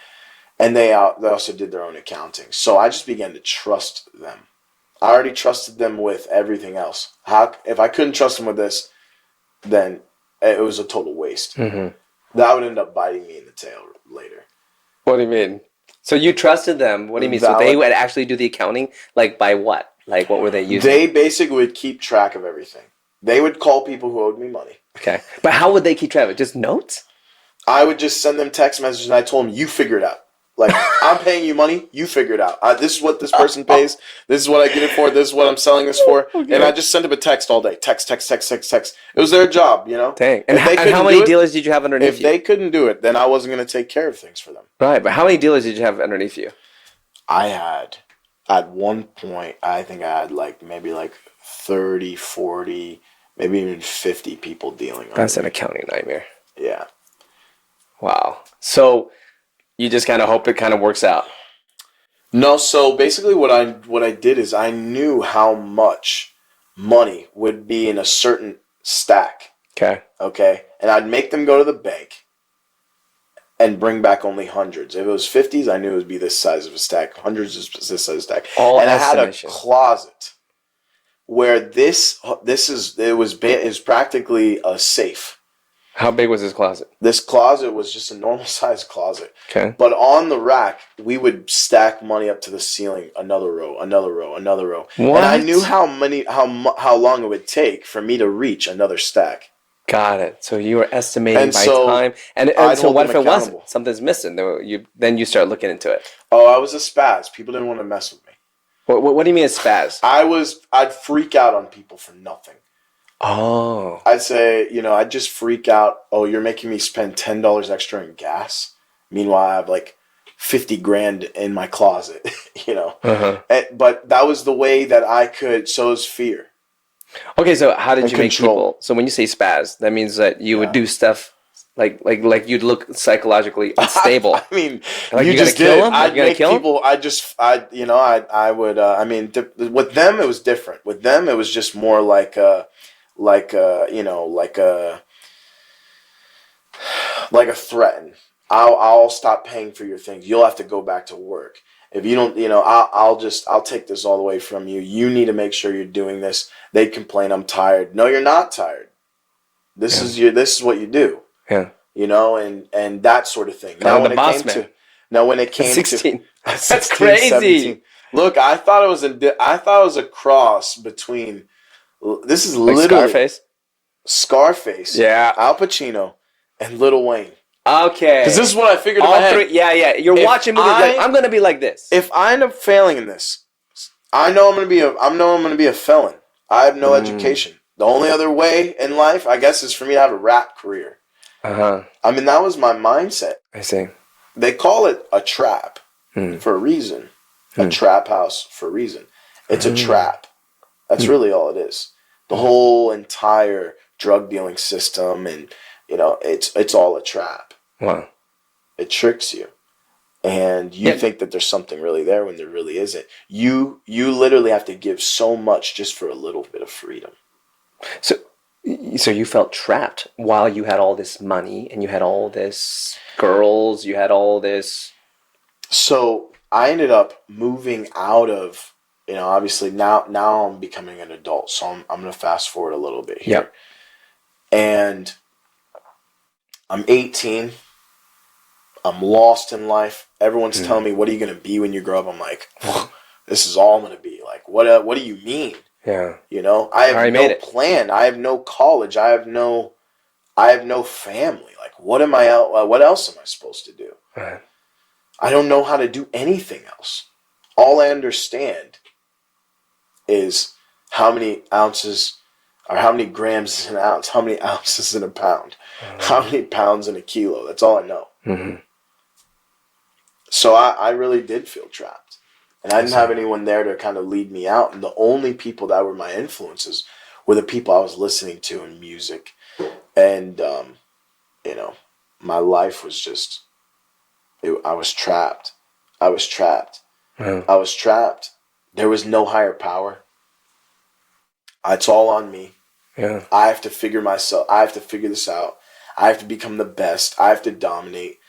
and they also did their own accounting. So I just began to trust them. I already trusted them with everything else. If I couldn't trust them with this, then it was a total waste. That would end up biting me in the tail later. What do you mean? So you trusted them? What do you mean? So they would actually do the accounting? Like by what? Like what were they using? They basically would keep track of everything. They would call people who owed me money. Okay. But how would they keep track of it? Just notes? I would just send them text messages and I told them, you figure it out. Like, I'm paying you money, you figure it out. This is what this person pays. This is what I get it for. This is what I'm selling this for. Okay. And I just sent them a text all day. Text. It was their job, you know? Dang. And how many dealers did you have underneath you? If they couldn't do it, then I wasn't going to take care of things for them. Right. But how many dealers did you have underneath you? I had, at one point, I think I had maybe 30, 40, maybe even 50 people dealing. That's an accounting nightmare. Yeah. Wow. So you just kind of hope it kind of works out. No, so basically what I did is I knew how much money would be in a certain stack. Okay. And I'd make them go to the bank and bring back only hundreds. If it was 50s, I knew it would be this size of a stack. Hundreds is this size of a stack. And I had a closet where it was practically a safe. How big was this closet? This closet was just a normal size closet. Okay. But on the rack, we would stack money up to the ceiling, another row, another row, another row. What? And I knew how long it would take for me to reach another stack. Got it. So you were estimating by time. And so what if it wasn't? Something's missing. Then you start looking into it. Oh, I was a spaz. People didn't want to mess with me. What do you mean a spaz? I'd freak out on people for nothing. Oh. I'd say, I'd just freak out. Oh, you're making me spend $10 extra in gas. Meanwhile, I have $50 grand in my closet, But that was the way that I could. So is fear. Okay, so how did you make people? So when you say spaz, that means that you would do stuff like you'd look psychologically unstable. I mean, you just kill them. I'd make people. I would. With them it was different. With them it was just more like a threaten. I'll stop paying for your things. You'll have to go back to work. If you don't, I'll take this all the way from you. You need to make sure you're doing this. They complain, I'm tired. No, you're not tired. This is what you do. Yeah. And that sort of thing. When it came 16. to That's crazy. 17. Look, I thought it was a cross between. This is literally Scarface. Yeah. Al Pacino and Lil Wayne. Okay. Because this is what I figured in my head. Yeah. You're watching movies I'm going to be like this. If I end up failing in this, I know I'm going to be a felon. I have no education. The only other way in life, I guess, is for me to have a rap career. Uh-huh. I mean, that was my mindset. I see. They call it a trap for a reason. A trap house for a reason. It's a trap. That's really all it is. The whole entire drug dealing system, and it's all a trap. Wow. It tricks you, and you think that there's something really there when there really isn't. You literally have to give so much just for a little bit of freedom. So you felt trapped while you had all this money and you had all this girls, you had all this. So I ended up moving out of, obviously now I'm becoming an adult. So I'm going to fast forward a little bit here. Yep. And I'm 18. I'm lost in life. Everyone's telling me, what are you going to be when you grow up? I'm like, this is all I'm going to be. Like, what do you mean? Yeah. I have no plan. I have no college. I have no family. Like, what else am I supposed to do? Right. I don't know how to do anything else. All I understand is how many ounces, or how many grams is an ounce, how many ounces in a pound, how many pounds in a kilo. That's all I know. Mm-hmm. So I really did feel trapped. And I didn't have anyone there to kind of lead me out. And the only people that were my influences were the people I was listening to in music. And, you know, my life was just, I was trapped. I was trapped. Mm-hmm. I was trapped. There was no higher power. It's all on me. Yeah. I have to figure this out. I have to become the best. I have to dominate.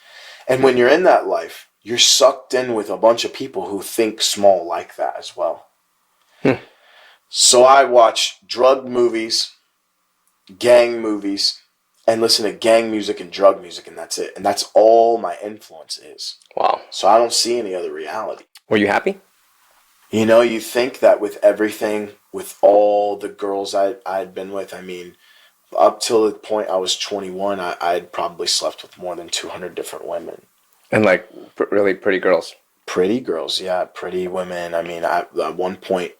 And when you're in that life, you're sucked in with a bunch of people who think small like that as well. So I watch drug movies, gang movies, and listen to gang music and drug music, and that's it. And that's all my influence is. Wow. So I don't see any other reality. Were you happy? You know, you think that with everything, with all the girls I'd been with, I mean, up till the point I was 21, I'd probably slept with more than 200 different women. And like really pretty girls. Pretty girls, yeah, pretty women. I mean, at one point,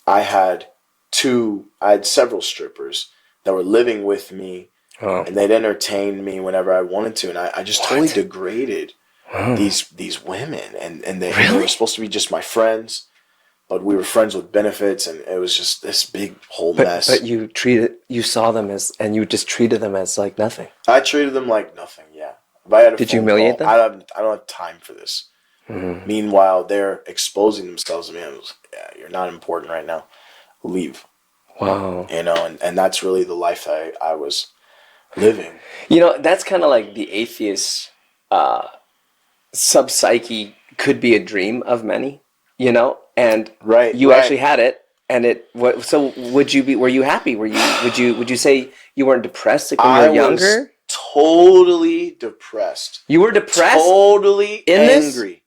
I had several strippers that were living with me, and they'd entertain me whenever I wanted to, and I just totally degraded these women, and they were supposed to be just my friends, but we were friends with benefits, and it was just this big whole mess. But you saw them as, and you just treated them as like nothing. I treated them like nothing, yeah. If I had a Did you phone humiliate call, them? I don't have time for this. Mm-hmm. Meanwhile, they're exposing themselves to me. You're not important right now. Leave. Wow. You know, and that's really the life I was living. You know, that's kind of like the atheist sub-psyche could be a dream of many, you know? And you actually had it. And so were you happy? Would you say you weren't depressed like when you were younger? Was totally depressed. You were depressed? Totally angry. This?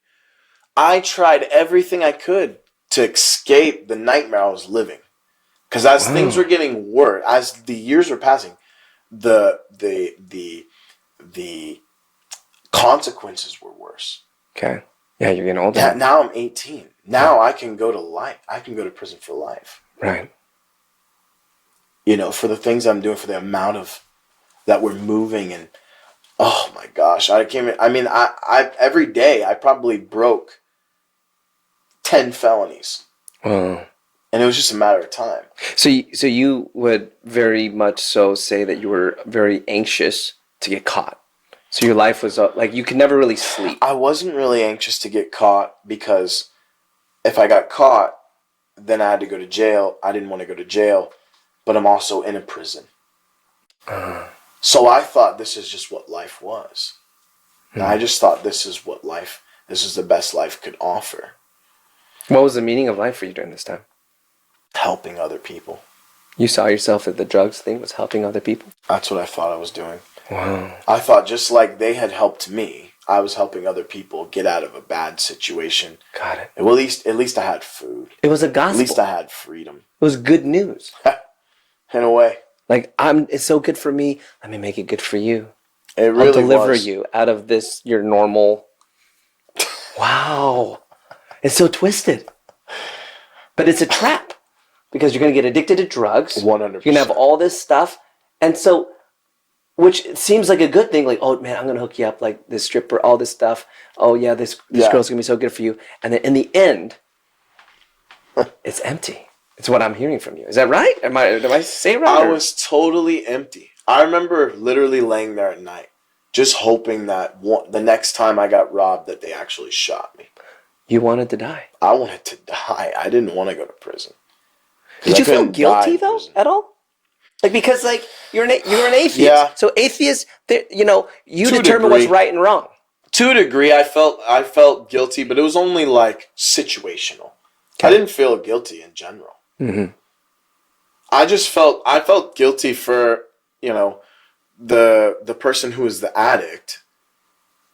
I tried everything I could to escape the nightmare I was living. Because as things were getting worse, as the years were passing, the consequences were worse. Okay. Yeah, you're getting older. Yeah, now I'm 18. Now I can go to life. I can go to prison for life. Right. You know, for the things I'm doing, for the amount of that we're moving, and oh my gosh, I every day I probably broke 10 felonies. Wow. And it was just a matter of time. So you would very much so say that you were very anxious to get caught. So your life was like you could never really sleep. I wasn't really anxious to get caught because if I got caught, then I had to go to jail. I didn't want to go to jail, but I'm also in a prison. So I thought this is just what life was. And I just thought this is the best life could offer. What was the meaning of life for you during this time? Helping other people. You saw yourself that the drugs thing was helping other people? That's what I thought I was doing. Wow. I thought just like they had helped me, I was helping other people get out of a bad situation. Got it. Well, at least I had food. It was a gospel. At least I had freedom. It was good news. In a way. Like, it's so good for me, let me make it good for you. It really I'll deliver was. you out of this, your normal. Wow. It's so twisted. But it's a trap. Because you're going to get addicted to drugs. 100%. You're going to have all this stuff. And so, which seems like a good thing. Like, oh, man, I'm going to hook you up like this stripper, all this stuff. Oh, yeah, this girl's going to be so good for you. And then in the end, it's empty. It's what I'm hearing from you. Is that right? Did I say it right? I was totally empty. I remember literally laying there at night, just hoping that the next time I got robbed that they actually shot me. You wanted to die. I wanted to die. I didn't want to go to prison. Did you feel guilty though at all? Like because like you're an atheist. Yeah. So atheists, you To a determine what's degree. right and wrong. To a degree, I felt guilty, but it was only like situational. I didn't feel guilty in general. Mm-hmm. I felt guilty for, the person who was the addict,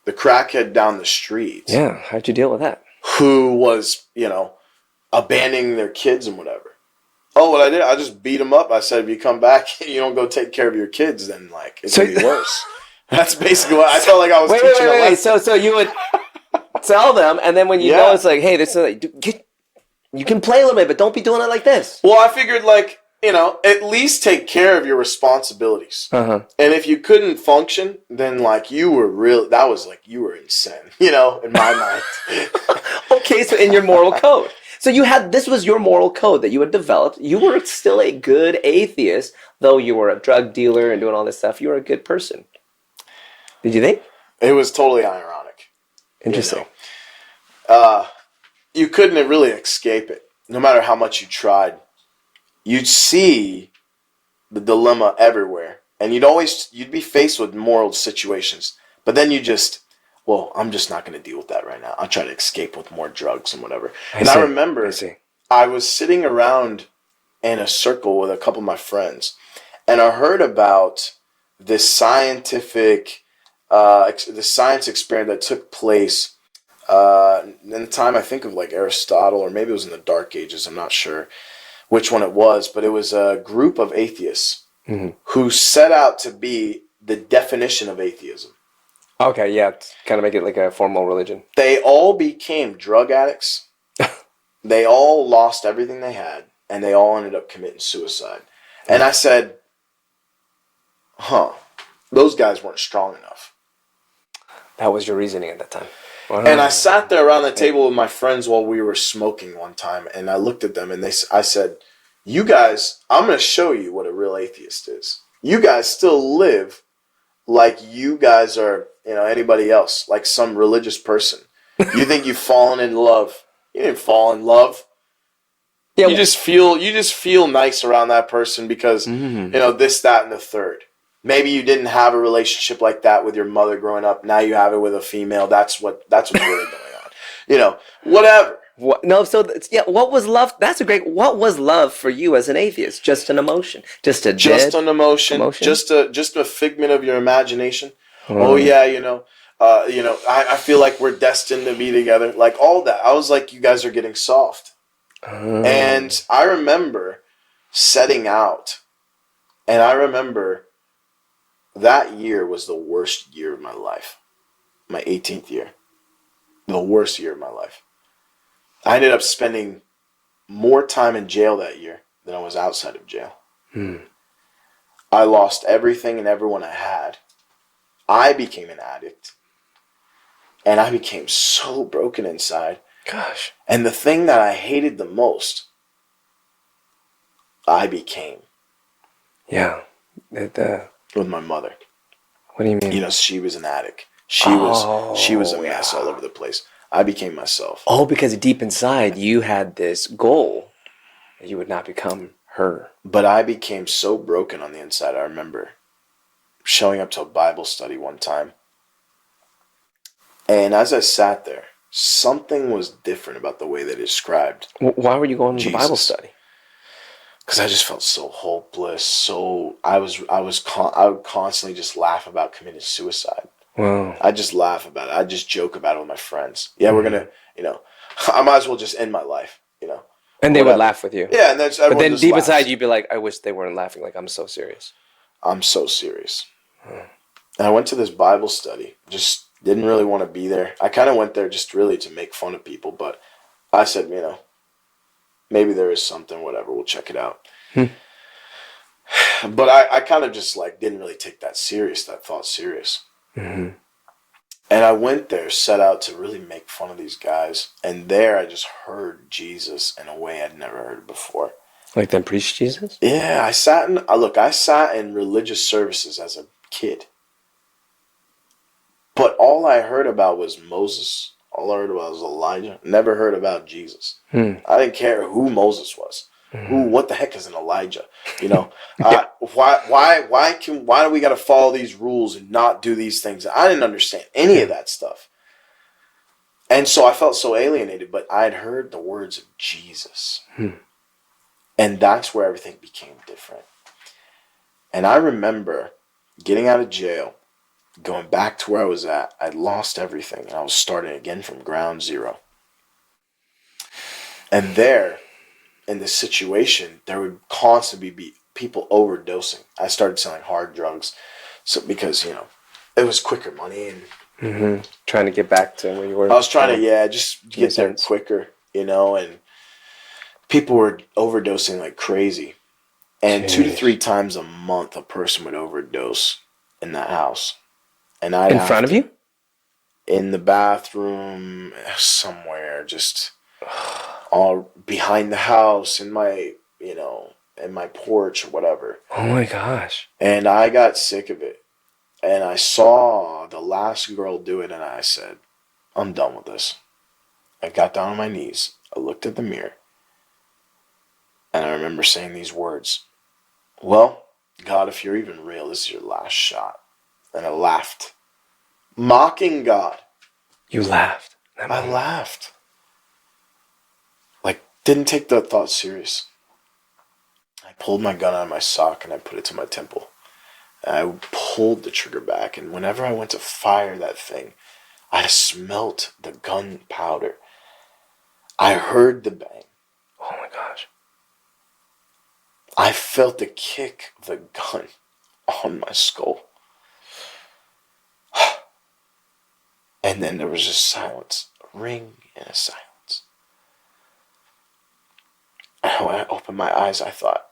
the crackhead down the street. Yeah, how'd you deal with that? Who was, abandoning their kids and whatever. Oh, what I did, I just beat them up. I said, if you come back and you don't go take care of your kids, then it's going to be worse. That's basically what I felt like I was teaching a lesson. So you would tell them, and then when you know it's like, hey, this is like, You can play a little bit, but don't be doing it like this. Well, I figured, like, at least take care of your responsibilities. Uh-huh. And if you couldn't function, then, like, you were insane, in my mind. Okay, so in your moral code. So this was your moral code that you had developed. You were still a good atheist, though you were a drug dealer and doing all this stuff. You were a good person. Did you think? It was totally ironic. Interesting. You couldn't really escape it, no matter how much you tried. You'd see the dilemma everywhere, and you'd be faced with moral situations, but then I'm just not going to deal with that right now. I'll try to escape with more drugs and whatever. I remember I was sitting around in a circle with a couple of my friends, and I heard about this science experiment that took place in the time, I think, of like Aristotle, or maybe it was in the Dark Ages. I'm not sure which one it was, but it was a group of atheists who set out to be the definition of atheism. Okay, yeah, kind of make it like a formal religion. They all became drug addicts. They all lost everything they had, and they all ended up committing suicide. And I said, those guys weren't strong enough. That was your reasoning at that time. Wow. And I sat there around the table with my friends while we were smoking one time, and I looked at them, and I said, you guys, I'm going to show you what a real atheist is. You guys still live like you guys are, anybody else, like some religious person. You think you've fallen in love. You didn't fall in love. Yeah, you just feel nice around that person because, this, that, and the third. Maybe you didn't have a relationship like that with your mother growing up. Now you have it with a female. That's what's really going on. Whatever. What was love? What was love for you as an atheist? Just an emotion? Just an emotion? Just a figment of your imagination. Oh yeah, I feel like we're destined to be together. Like all that. I was like, you guys are getting soft. And I remember setting out, and I remember that year was the worst year of my life. My 18th year. The worst year of my life. I ended up spending more time in jail that year than I was outside of jail. I lost everything and everyone I had. I became an addict. And I became so broken inside. Gosh. And the thing that I hated the most, I became. Yeah. With my mother. What do you mean? She was an addict. She was a mess all over the place. I became myself. Oh, because deep inside you had this goal that you would not become her. But I became so broken on the inside. I remember showing up to a Bible study one time. And as I sat there, something was different about the way they described. Why were you going to the Bible study? Because I just felt so hopeless. I would constantly just laugh about committing suicide. Wow. I just laugh about it. I just joke about it with my friends. Yeah, we're gonna, I might as well just end my life, And they would laugh with you. Yeah, and but then deep inside you'd be like, I wish they weren't laughing. Like, I'm so serious. I'm so serious. And I went to this Bible study. Just didn't really want to be there. I kind of went there just really to make fun of people. But I said, maybe there is something. Whatever, we'll check it out. But I kind of just didn't really take that thought serious. And I went there, set out to really make fun of these guys. And there I just heard Jesus in a way I'd never heard before. Like them preach Jesus? Yeah, I sat in religious services as a kid. But all I heard about was Moses. All I heard about was Elijah. Never heard about Jesus. I didn't care who Moses was. What the heck is an Elijah? Why do we got to follow these rules and not do these things? I didn't understand any of that stuff. And so I felt so alienated, but I had heard the words of Jesus. And that's where everything became different. And I remember getting out of jail, going back to where I was at. I'd lost everything, and I was starting again from ground zero. And there, in this situation, there would constantly be people overdosing. I started selling hard drugs, because it was quicker money and trying to get back to where you were. I was trying to just get there quicker, and people were overdosing like crazy. And 2 to Jeez. 3 times a month, a person would overdose in that house. And In front of you? In the bathroom, somewhere, just all behind the house, in my, in my porch or whatever. Oh my gosh. And I got sick of it. And I saw the last girl do it, and I said, I'm done with this. I got down on my knees. I looked at the mirror. And I remember saying these words. Well, God, if you're even real, this is your last shot. And I laughed. Mocking God. You laughed. I laughed. Like, didn't take the thought serious. I pulled my gun out of my sock and I put it to my temple. And I pulled the trigger back. And whenever I went to fire that thing, I smelt the gunpowder. I heard the bang. Oh my gosh. I felt the kick of the gun on my skull. And then there was just silence, a ring and a silence. And when I opened my eyes, I thought,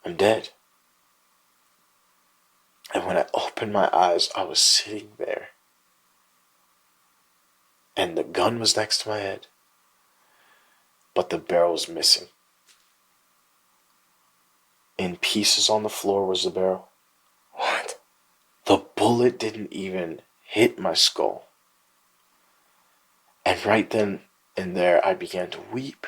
I'm dead. And when I opened my eyes, I was sitting there. And the gun was next to my head. But the barrel was missing. In pieces on the floor was the barrel. What? The bullet didn't even hit my skull. And right then and there, I began to weep.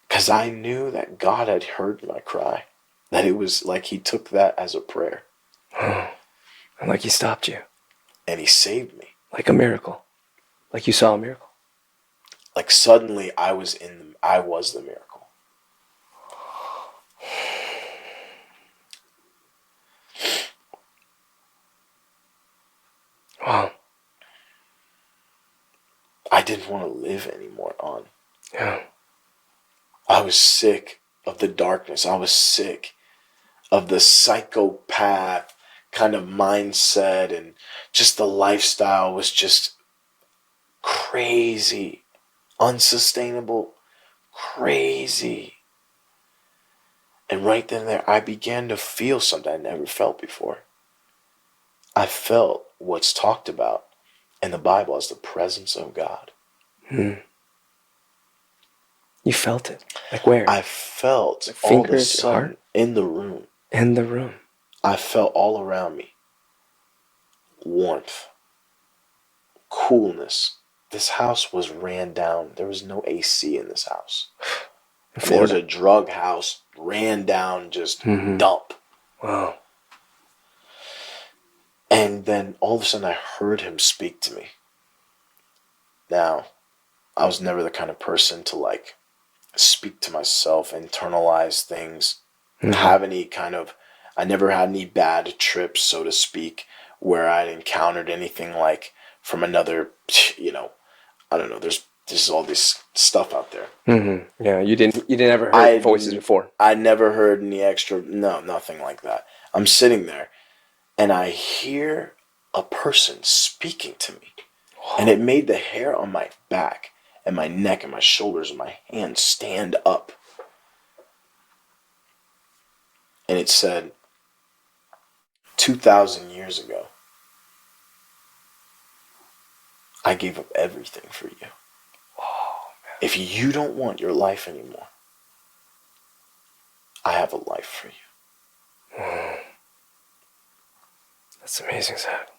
Because I knew that God had heard my cry. That it was like he took that as a prayer. And like he stopped you. And he saved me. Like a miracle. Like you saw a miracle. Like suddenly I was the miracle. Wow. I didn't want to live anymore on. Yeah. I was sick of the darkness. I was sick of the psychopath kind of mindset, and just the lifestyle was just crazy, unsustainable, crazy. And right then and there, I began to feel something I never felt before. I felt what's talked about in the Bible as the presence of God. You felt it? Like where? I felt like all of a fingers, sudden heart? in the room. In the room. I felt all around me warmth, coolness. This house was ran down. There was no AC in this house. It was a drug house, ran down, just dump. Wow. And then all of a sudden I heard him speak to me. Now, I was never the kind of person to like speak to myself, internalize things, have any kind of, I never had any bad trips, so to speak, where I'd encountered anything like from another, I don't know, there's all this stuff out there. Yeah, you didn't ever hear voices before. I never heard any extra, nothing like that. I'm sitting there and I hear a person speaking to me. And it made the hair on my back and my neck and my shoulders and my hands stand up. And it said, 2,000 years ago, I gave up everything for you. Oh, man. If you don't want your life anymore, I have a life for you. That's amazing, Zach.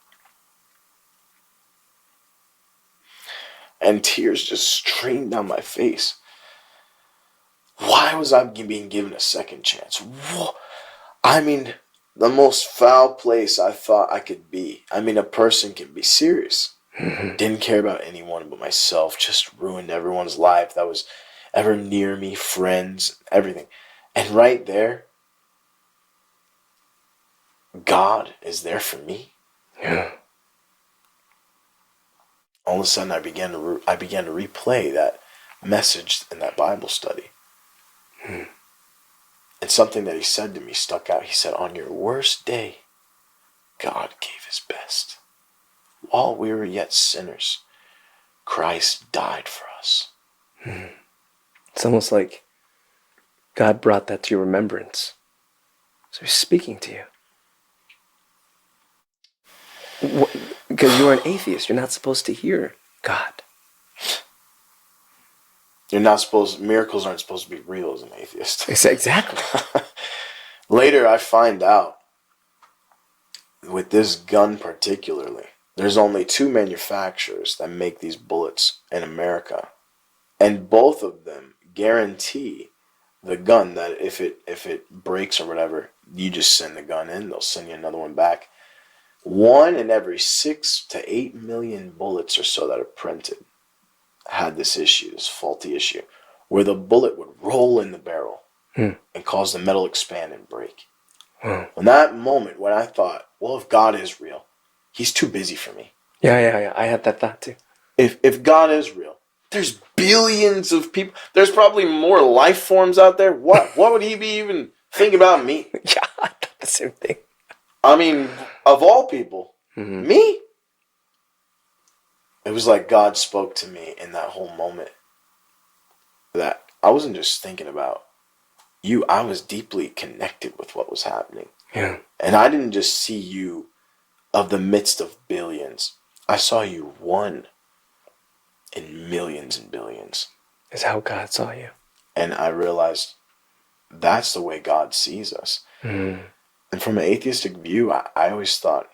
And tears just streamed down my face. Why was I being given a second chance? I mean, the most foul place I thought I could be. I mean, a person can be serious. Didn't care about anyone but myself. Just ruined everyone's life that was ever near me, friends, everything. And right there, God is there for me. Yeah. All of a sudden, I began to replay that message in that Bible study. And something that he said to me stuck out. He said, on your worst day, God gave his best. While we were yet sinners, Christ died for us. It's almost like God brought that to your remembrance. So he's speaking to you. Because you're an atheist. You're not supposed to hear God. Miracles aren't supposed to be real as an atheist. Exactly. Later, I find out, with this gun particularly, there's only 2 manufacturers that make these bullets in America. And both of them guarantee the gun that if it breaks or whatever, you just send the gun in, they'll send you another one back. 1 in every 6 to 8 million bullets or so that are printed had this issue, this faulty issue, where the bullet would roll in the barrel and cause the metal expand and break. In that moment when I thought, well, if God is real, he's too busy for me. Yeah. I had that thought too. If God is real, there's billions of people. There's probably more life forms out there. What would he be even thinking about me? Yeah, I thought the same thing. I mean, of all people, me? It was like God spoke to me in that whole moment. That I wasn't just thinking about you. I was deeply connected with what was happening. Yeah. And I didn't just see you of the midst of billions. I saw you one in millions and billions. Is how God saw you. And I realized that's the way God sees us. And from an atheistic view, I always thought,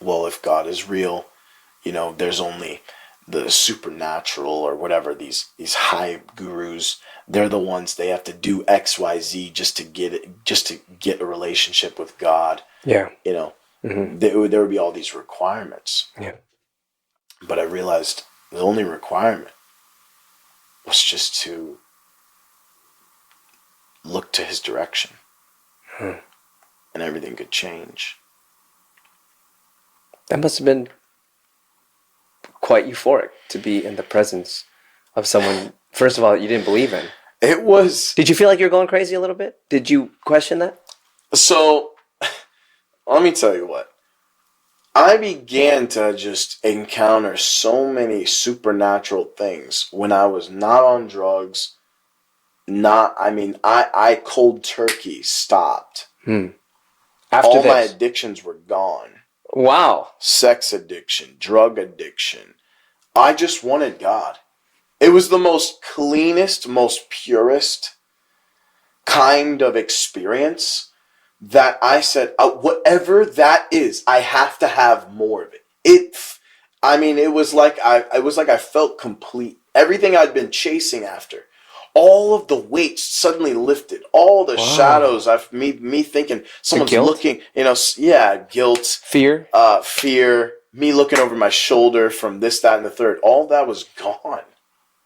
well, if God is real, there's only the supernatural or whatever, these high gurus. They're the ones, they have to do X, Y, Z just to get a relationship with God. Yeah. There would be all these requirements. Yeah. But I realized the only requirement was just to look to his direction. And everything could change. That must have been quite euphoric to be in the presence of someone, first of all, you didn't believe in. It was. Did you feel like you were going crazy a little bit? Did you question that? So, let me tell you what. I began to just encounter so many supernatural things when I was not on drugs. I cold turkey stopped. After all this. my addictions were gone. Wow. Sex addiction, drug addiction. I just wanted God. It was the most cleanest, most purest kind of experience that I said, whatever that is, I have to have more of it. It was like I felt complete. Everything I'd been chasing after, all of the weights suddenly lifted. All the shadows me thinking someone's looking, guilt, fear, me looking over my shoulder from this, that, and the third. All that was gone.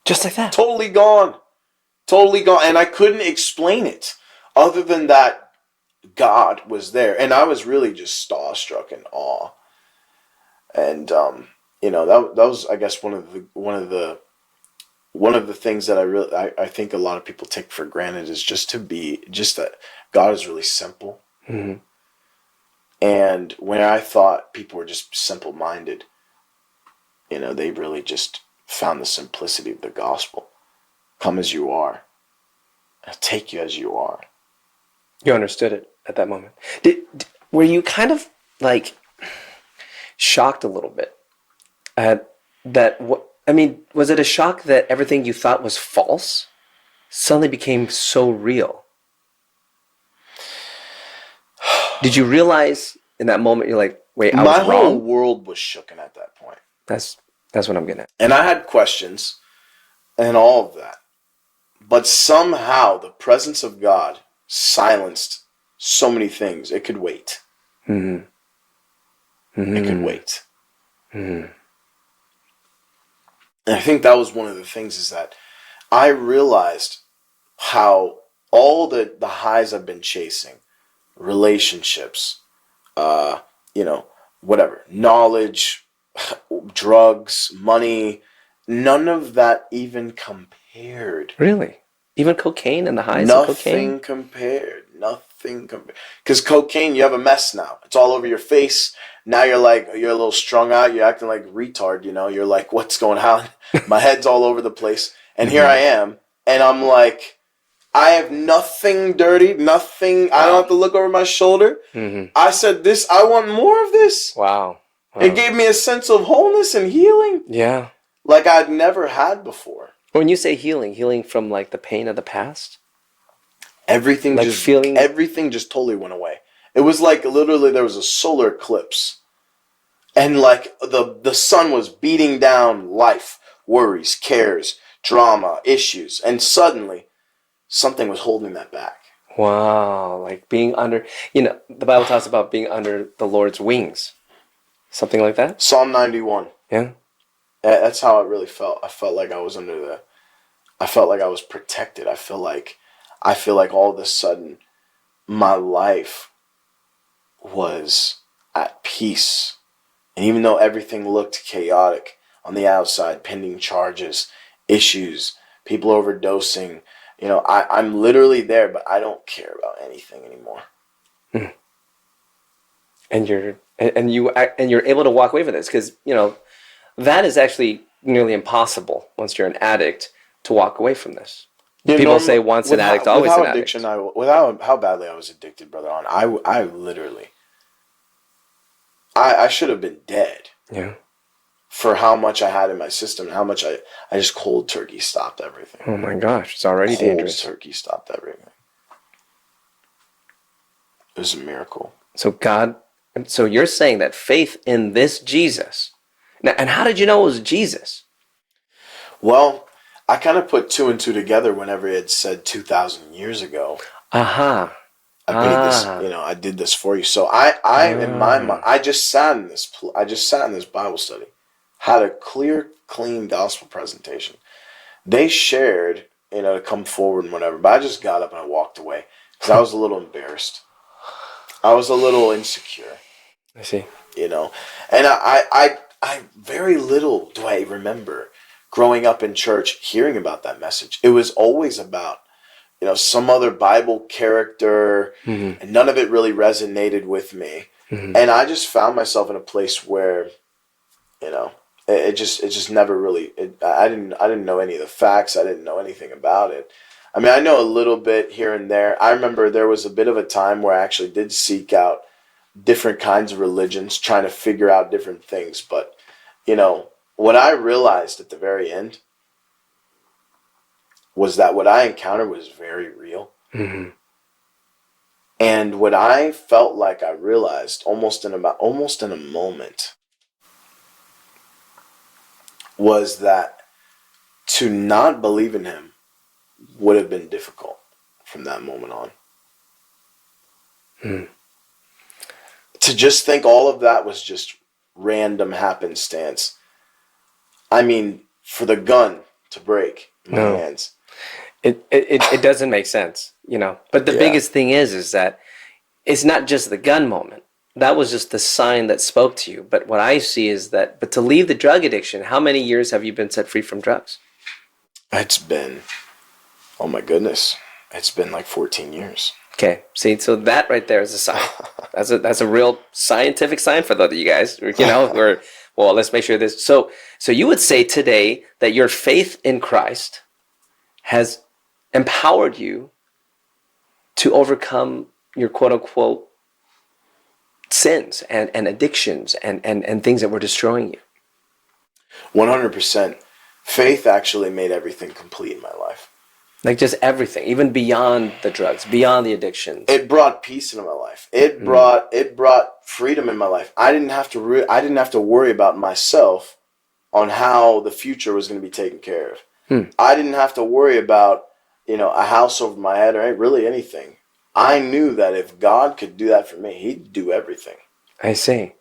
Just like that. Totally gone. And I couldn't explain it other than that God was there. And I was really just starstruck in awe. And, that was, I guess, one of the things that I think a lot of people take for granted is just that God is really simple. Mm-hmm. And when I thought people were just simple-minded, they really just found the simplicity of the gospel. Come as you are. I'll take you as you are. You understood it at that moment. Were you kind of like shocked a little bit at that? Was it a shock that everything you thought was false suddenly became so real? Did you realize in that moment you're like, wait, I was wrong? My whole world was shooken at that point. That's what I'm getting at. And I had questions and all of that. But somehow the presence of God silenced so many things. It could wait. Mm-hmm. Mm-hmm. It could wait. Mm-hmm. And I think that was one of the things is that I realized how all the highs I've been chasing, relationships, whatever, knowledge, drugs, money, none of that even compared. Really? Even cocaine and the highs of cocaine? Nothing compared. Nothing. nothing. Because cocaine, you have a mess now. It's all over your face. Now you're a little strung out. You're acting like a retard, You're like, what's going on? My head's all over the place. And here I am. And I'm like, I have nothing dirty, nothing. Wow. I don't have to look over my shoulder. Mm-hmm. I said this, I want more of this. Wow. It gave me a sense of wholeness and healing. Yeah. Like I'd never had before. When you say healing from like the pain of the past? Everything like everything just totally went away. It was like literally there was a solar eclipse. And like the sun was beating down life, worries, cares, drama, issues. And suddenly something was holding that back. Wow. Like being under, the Bible talks about being under the Lord's wings. Something like that? Psalm 91. Yeah. That's how it really felt. I felt like I was I felt like I was protected. I feel like all of a sudden my life was at peace. And even though everything looked chaotic on the outside, pending charges, issues, people overdosing, I'm literally there, but I don't care about anything anymore. Mm. And you're able to walk away from this because, that is actually nearly impossible once you're an addict to walk away from this. People say once an addict, always an addict. Without how badly I was addicted, brother, I literally, I should have been dead. Yeah. For how much I had in my system, how much I just cold turkey stopped everything. Oh my gosh, it's already dangerous. Cold turkey stopped everything. It was a miracle. So you're saying that faith in this Jesus. Now, and how did you know it was Jesus? Well, I kind of put two and two together whenever it had said 2,000 years ago. Uh-huh. I made this, I did this for you. So I in my mind, I just sat in this Bible study, had a clear, clean gospel presentation. They shared, to come forward and whatever, but I just got up and I walked away because I was a little embarrassed. I was a little insecure. I see. And I very little do I remember growing up in church hearing about that message. It was always about, some other Bible character, mm-hmm. and none of it really resonated with me. Mm-hmm. And I just found myself in a place where, it just never really, I didn't know any of the facts. I didn't know anything about it. I mean, I know a little bit here and there. I remember there was a bit of a time where I actually did seek out different kinds of religions, trying to figure out different things. But, what I realized at the very end was that what I encountered was very real. Mm-hmm. And what I felt like I realized almost in a moment was that to not believe in him would have been difficult from that moment on. Mm. To just think all of that was just random happenstance. I mean, for the gun to break in my hands. It doesn't make sense, But the biggest thing is that it's not just the gun moment. That was just the sign that spoke to you. But what I see is that, but to leave the drug addiction, how many years have you been set free from drugs? It's been, oh my goodness, it's been like 14 years. Okay, see, so that right there is a sign. That's a real scientific sign for those of you guys. Let's make sure this. So you would say today that your faith in Christ has empowered you to overcome your quote unquote sins and addictions and things that were destroying you. 100%. Faith actually made everything complete in my life. Like just everything, even beyond the drugs, beyond the addictions. It brought peace into my life. It brought freedom in my life. I didn't have to worry about myself on how the future was going to be taken care of. I didn't have to worry about, a house over my head or really anything. I knew that if God could do that for me, he'd do everything. I see.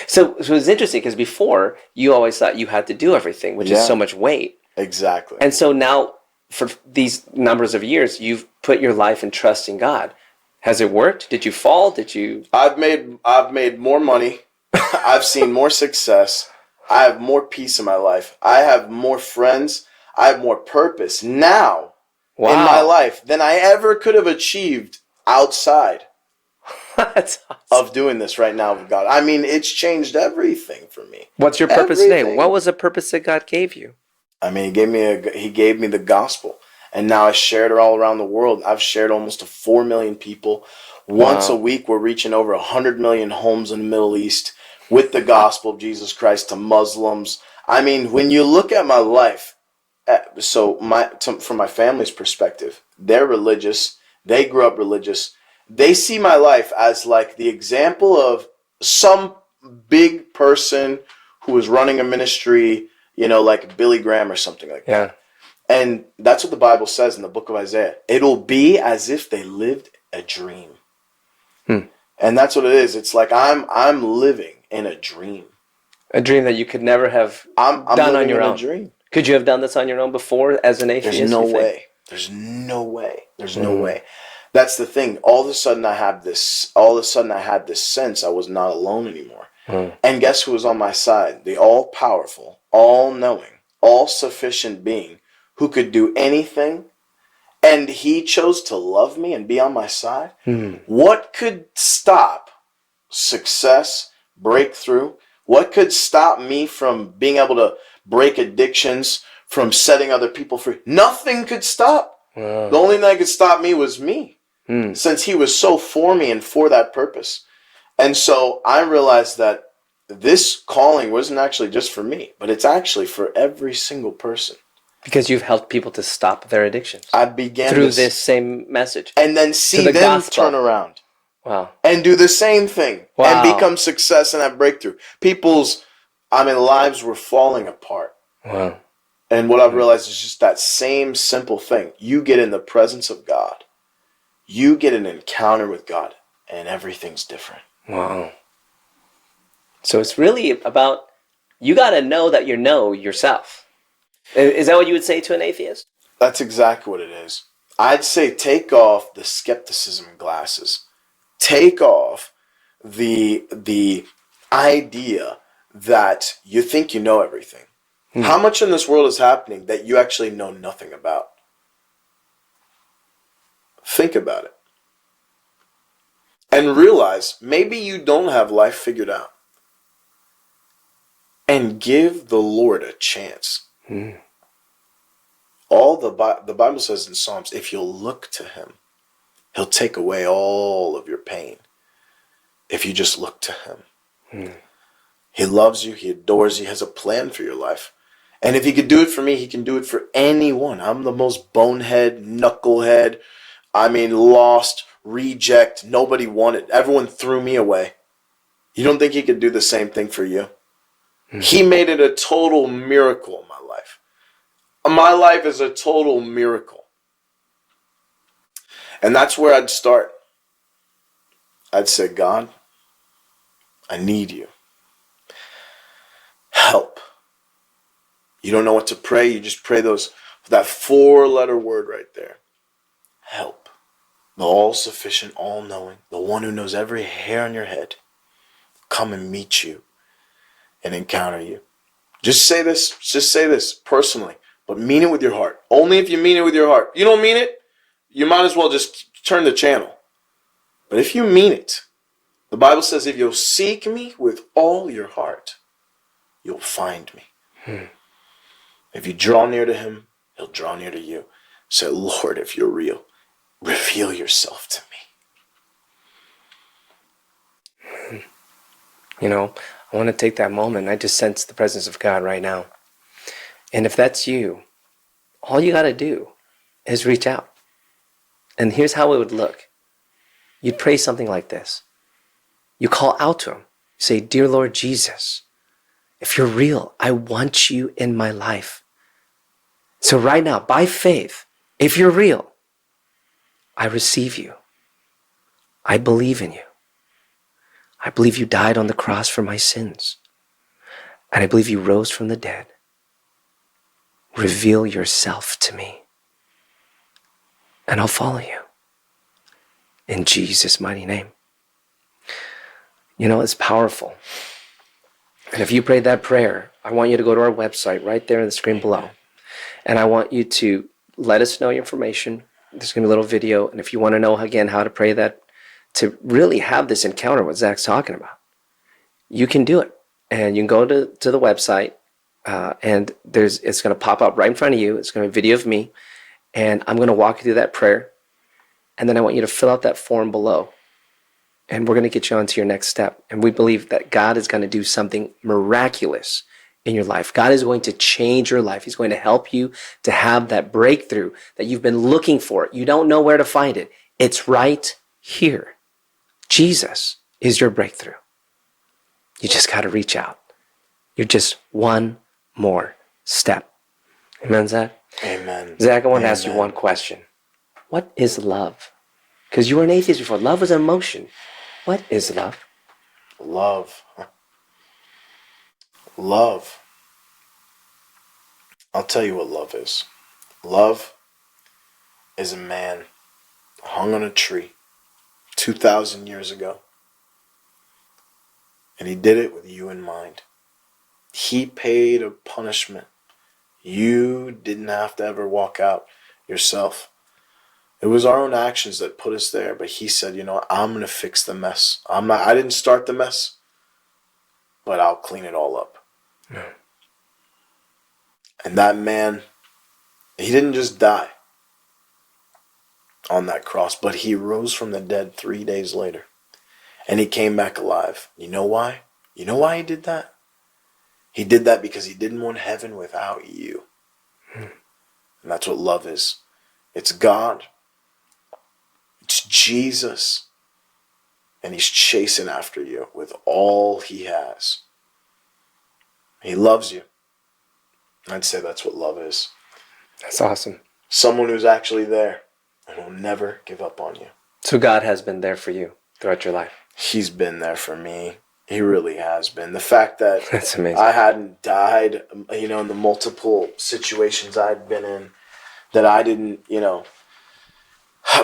So it's interesting because before you always thought you had to do everything, which is so much weight. Exactly. And so now for these numbers of years, you've put your life in trust in God. Has it worked? Did you fall? I've made more money. I've seen more success. I have more peace in my life. I have more friends. I have more purpose now in my life than I ever could have achieved outside. That's awesome. of doing this right now with God. I mean, it's changed everything for me. What's your purpose today? Everything. What was the purpose that God gave you? I mean, he gave me the gospel, and now I shared it all around the world. I've shared almost to 4 million people. Once a week, we're reaching over 100 million homes in the Middle East with the gospel of Jesus Christ to Muslims. I mean, when you look at my life, from my family's perspective, they're religious. They grew up religious. They see my life as like the example of some big person who is running a ministry, like Billy Graham or something like that. And that's what the Bible says in the book of Isaiah. It'll be as if they lived a dream. And that's what it is. It's like I'm living in a dream. A dream that you could never have I'm done living on your in own. A dream. Could you have done this on your own before as an atheist? There's no way. There's no way. There's no way. That's the thing. All of a sudden I had this sense I was not alone anymore. And guess who was on my side? The all-powerful, all-knowing, all-sufficient being who could do anything. And he chose to love me and be on my side. What could stop success, breakthrough? What could stop me from being able to break addictions, from setting other people free? Nothing could stop. The only thing that could stop me was me. Since he was so for me and for that purpose. And so I realized that this calling wasn't actually just for me, but it's actually for every single person. Because you've helped people to stop their addictions. I began through this same message. And then see them turn around. Wow. And do the same thing. Wow. And become success and have breakthrough. People's, lives were falling apart. Wow. And what I've realized is just that same simple thing. You get in the presence of God. You get an encounter with God. And everything's different. Wow. So it's really about, you got to know that you know yourself. Is that what you would say to an atheist? That's exactly what it is. I'd say take off the skepticism glasses. Take off the idea that you think you know everything. How much in this world is happening that you actually know nothing about? Think about it. And realize maybe you don't have life figured out. And give the Lord a chance. All the Bible says in Psalms, if you'll look to him, he'll take away all of your pain. If you just look to him. He loves you. He adores you. He has a plan for your life. And if he could do it for me, he can do it for anyone. I'm the most bonehead, knucklehead, lost, reject. Nobody wanted. Everyone threw me away. You don't think he could do the same thing for you? He made it a total miracle in my life. My life is a total miracle. And that's where I'd start. I'd say, God, I need you. Help. You don't know what to pray. You just pray that 4-letter word right there. Help. The all-sufficient, all-knowing, the one who knows every hair on your head, come and meet you and encounter you. Just say this personally, but mean it with your heart. Only if you mean it with your heart. You don't mean it, you might as well just turn the channel. But if you mean it, the Bible says if you'll seek me with all your heart, you'll find me. If you draw near to him, he'll draw near to you. Say, Lord, if you're real, reveal yourself to me. I want to take that moment. I just sense the presence of God right now. And if that's you, all you got to do is reach out. And here's how it would look. You'd pray something like this. You call out to him. You say, Dear Lord Jesus, if you're real, I want you in my life. So right now, by faith, if you're real, I receive you. I believe in you. I believe you died on the cross for my sins. And I believe you rose from the dead. Reveal yourself to me. And I'll follow you. In Jesus' mighty name. It's powerful. And if you prayed that prayer, I want you to go to our website right there on the screen below. And I want you to let us know your information. There's going to be a little video. And if you want to know, again, how to pray that to really have this encounter, what Zach's talking about, you can do it. And you can go to the website, and it's going to pop up right in front of you. It's going to be a video of me, and I'm going to walk you through that prayer. And then I want you to fill out that form below. And we're going to get you on to your next step. And we believe that God is going to do something miraculous in your life. God is going to change your life. He's going to help you to have that breakthrough that you've been looking for. You don't know where to find it. It's right here. Jesus is your breakthrough. You just got to reach out. You're just one more step. Amen, Zach? Amen. Zach, I want to ask you one question. What is love? Because you were an atheist before. Love was an emotion. What is love? Love. Love. I'll tell you what love is. Love is a man hung on a tree 2,000 years ago. And he did it with you in mind. He paid a punishment. You didn't have to ever walk out yourself. It was our own actions that put us there, but he said, you know what, I'm going to fix the mess. I didn't start the mess, but I'll clean it all up. Yeah. And that man, he didn't just die on that cross, but he rose from the dead 3 days later. And he came back alive. You know why? You know why he did that? He did that because he didn't want heaven without you. And that's what love is. It's God. It's Jesus. And he's chasing after you with all he has. He loves you. I'd say that's what love is. That's awesome. Someone who's actually there and will never give up on you. So God has been there for you throughout your life. He's been there for me. He really has been. The fact that that's amazing. I hadn't died, in the multiple situations I'd been in, that I didn't,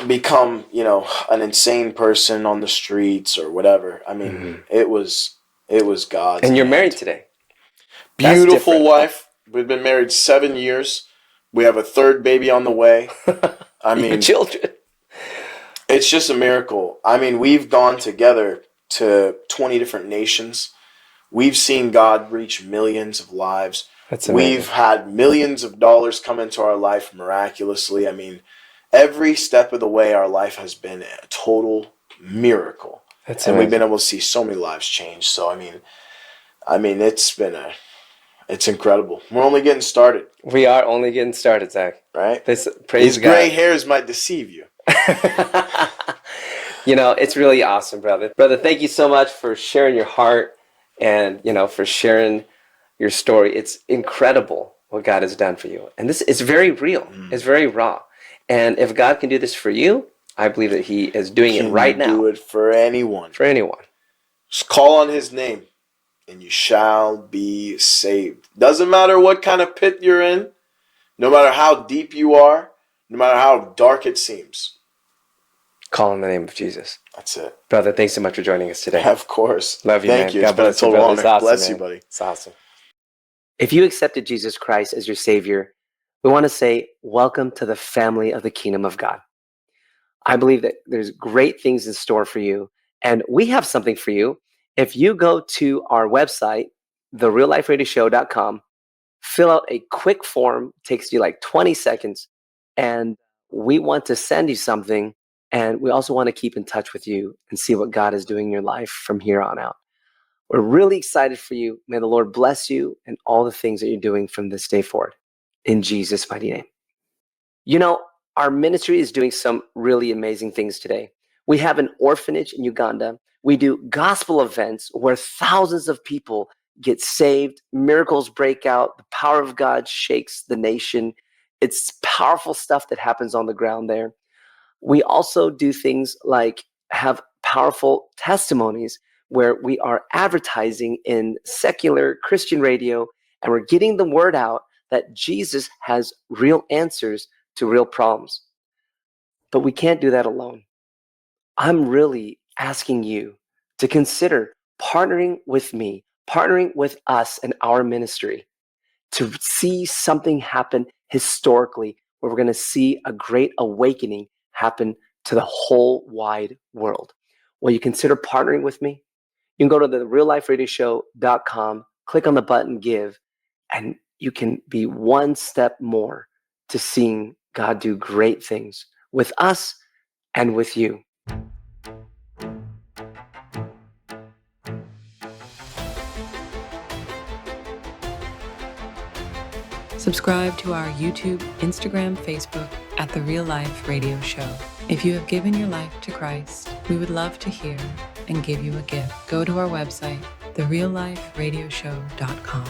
become, an insane person on the streets or whatever. I mean, it was God's And you're hand. married today. Beautiful wife. We've been married 7 years. We have a third baby on the way. I mean, your children. It's just a miracle. I mean, we've gone together to 20 different nations. We've seen God reach millions of lives. That's amazing. We've had millions of dollars come into our life miraculously. I mean, every step of the way, our life has been a total miracle. That's and amazing. We've been able to see so many lives change. So, I mean, it's incredible. We're only getting started. We are only getting started, Zach. Right? Praise These God. gray hairs might deceive you. It's really awesome, brother. Brother, thank you so much for sharing your heart and, for sharing your story. It's incredible what God has done for you. And this is very real. It's very raw. And if God can do this for you, I believe that he is doing it right now. Do it for anyone. For anyone. Just call on his name and you shall be saved. Doesn't matter what kind of pit you're in, no matter how deep you are, no matter how dark it seems. Call in the name of Jesus. That's it. Brother, thanks so much for joining us today. Of course. Love you, Thank man. you. God It's been a bless you, total brother. honor. It's awesome, Bless man. you, buddy. It's awesome. If you accepted Jesus Christ as your Savior, we want to say, welcome to the family of the kingdom of God. I believe that there's great things in store for you, and we have something for you. If you go to our website, therealliferadioshow.com, fill out a quick form, takes you like 20 seconds, and we want to send you something, and we also want to keep in touch with you and see what God is doing in your life from here on out. We're really excited for you. May the Lord bless you and all the things that you're doing from this day forward. In Jesus' mighty name. Our ministry is doing some really amazing things today. We have an orphanage in Uganda. We do gospel events where thousands of people get saved, miracles break out, the power of God shakes the nation. It's powerful stuff that happens on the ground there. We also do things like have powerful testimonies where we are advertising in secular Christian radio, and we're getting the word out that Jesus has real answers to real problems. But we can't do that alone. I'm really asking you to consider partnering with me, partnering with us and our ministry to see something happen historically where we're going to see a great awakening happen to the whole wide world. will you consider partnering with me? You can go to the realliferadioshow.com, click on the button Give, and you can be one step more to seeing God do great things with us and with you. Subscribe to our YouTube, Instagram, Facebook at The Real Life Radio Show. If you have given your life to Christ, we would love to hear and give you a gift. Go to our website, therealliferadioshow.com.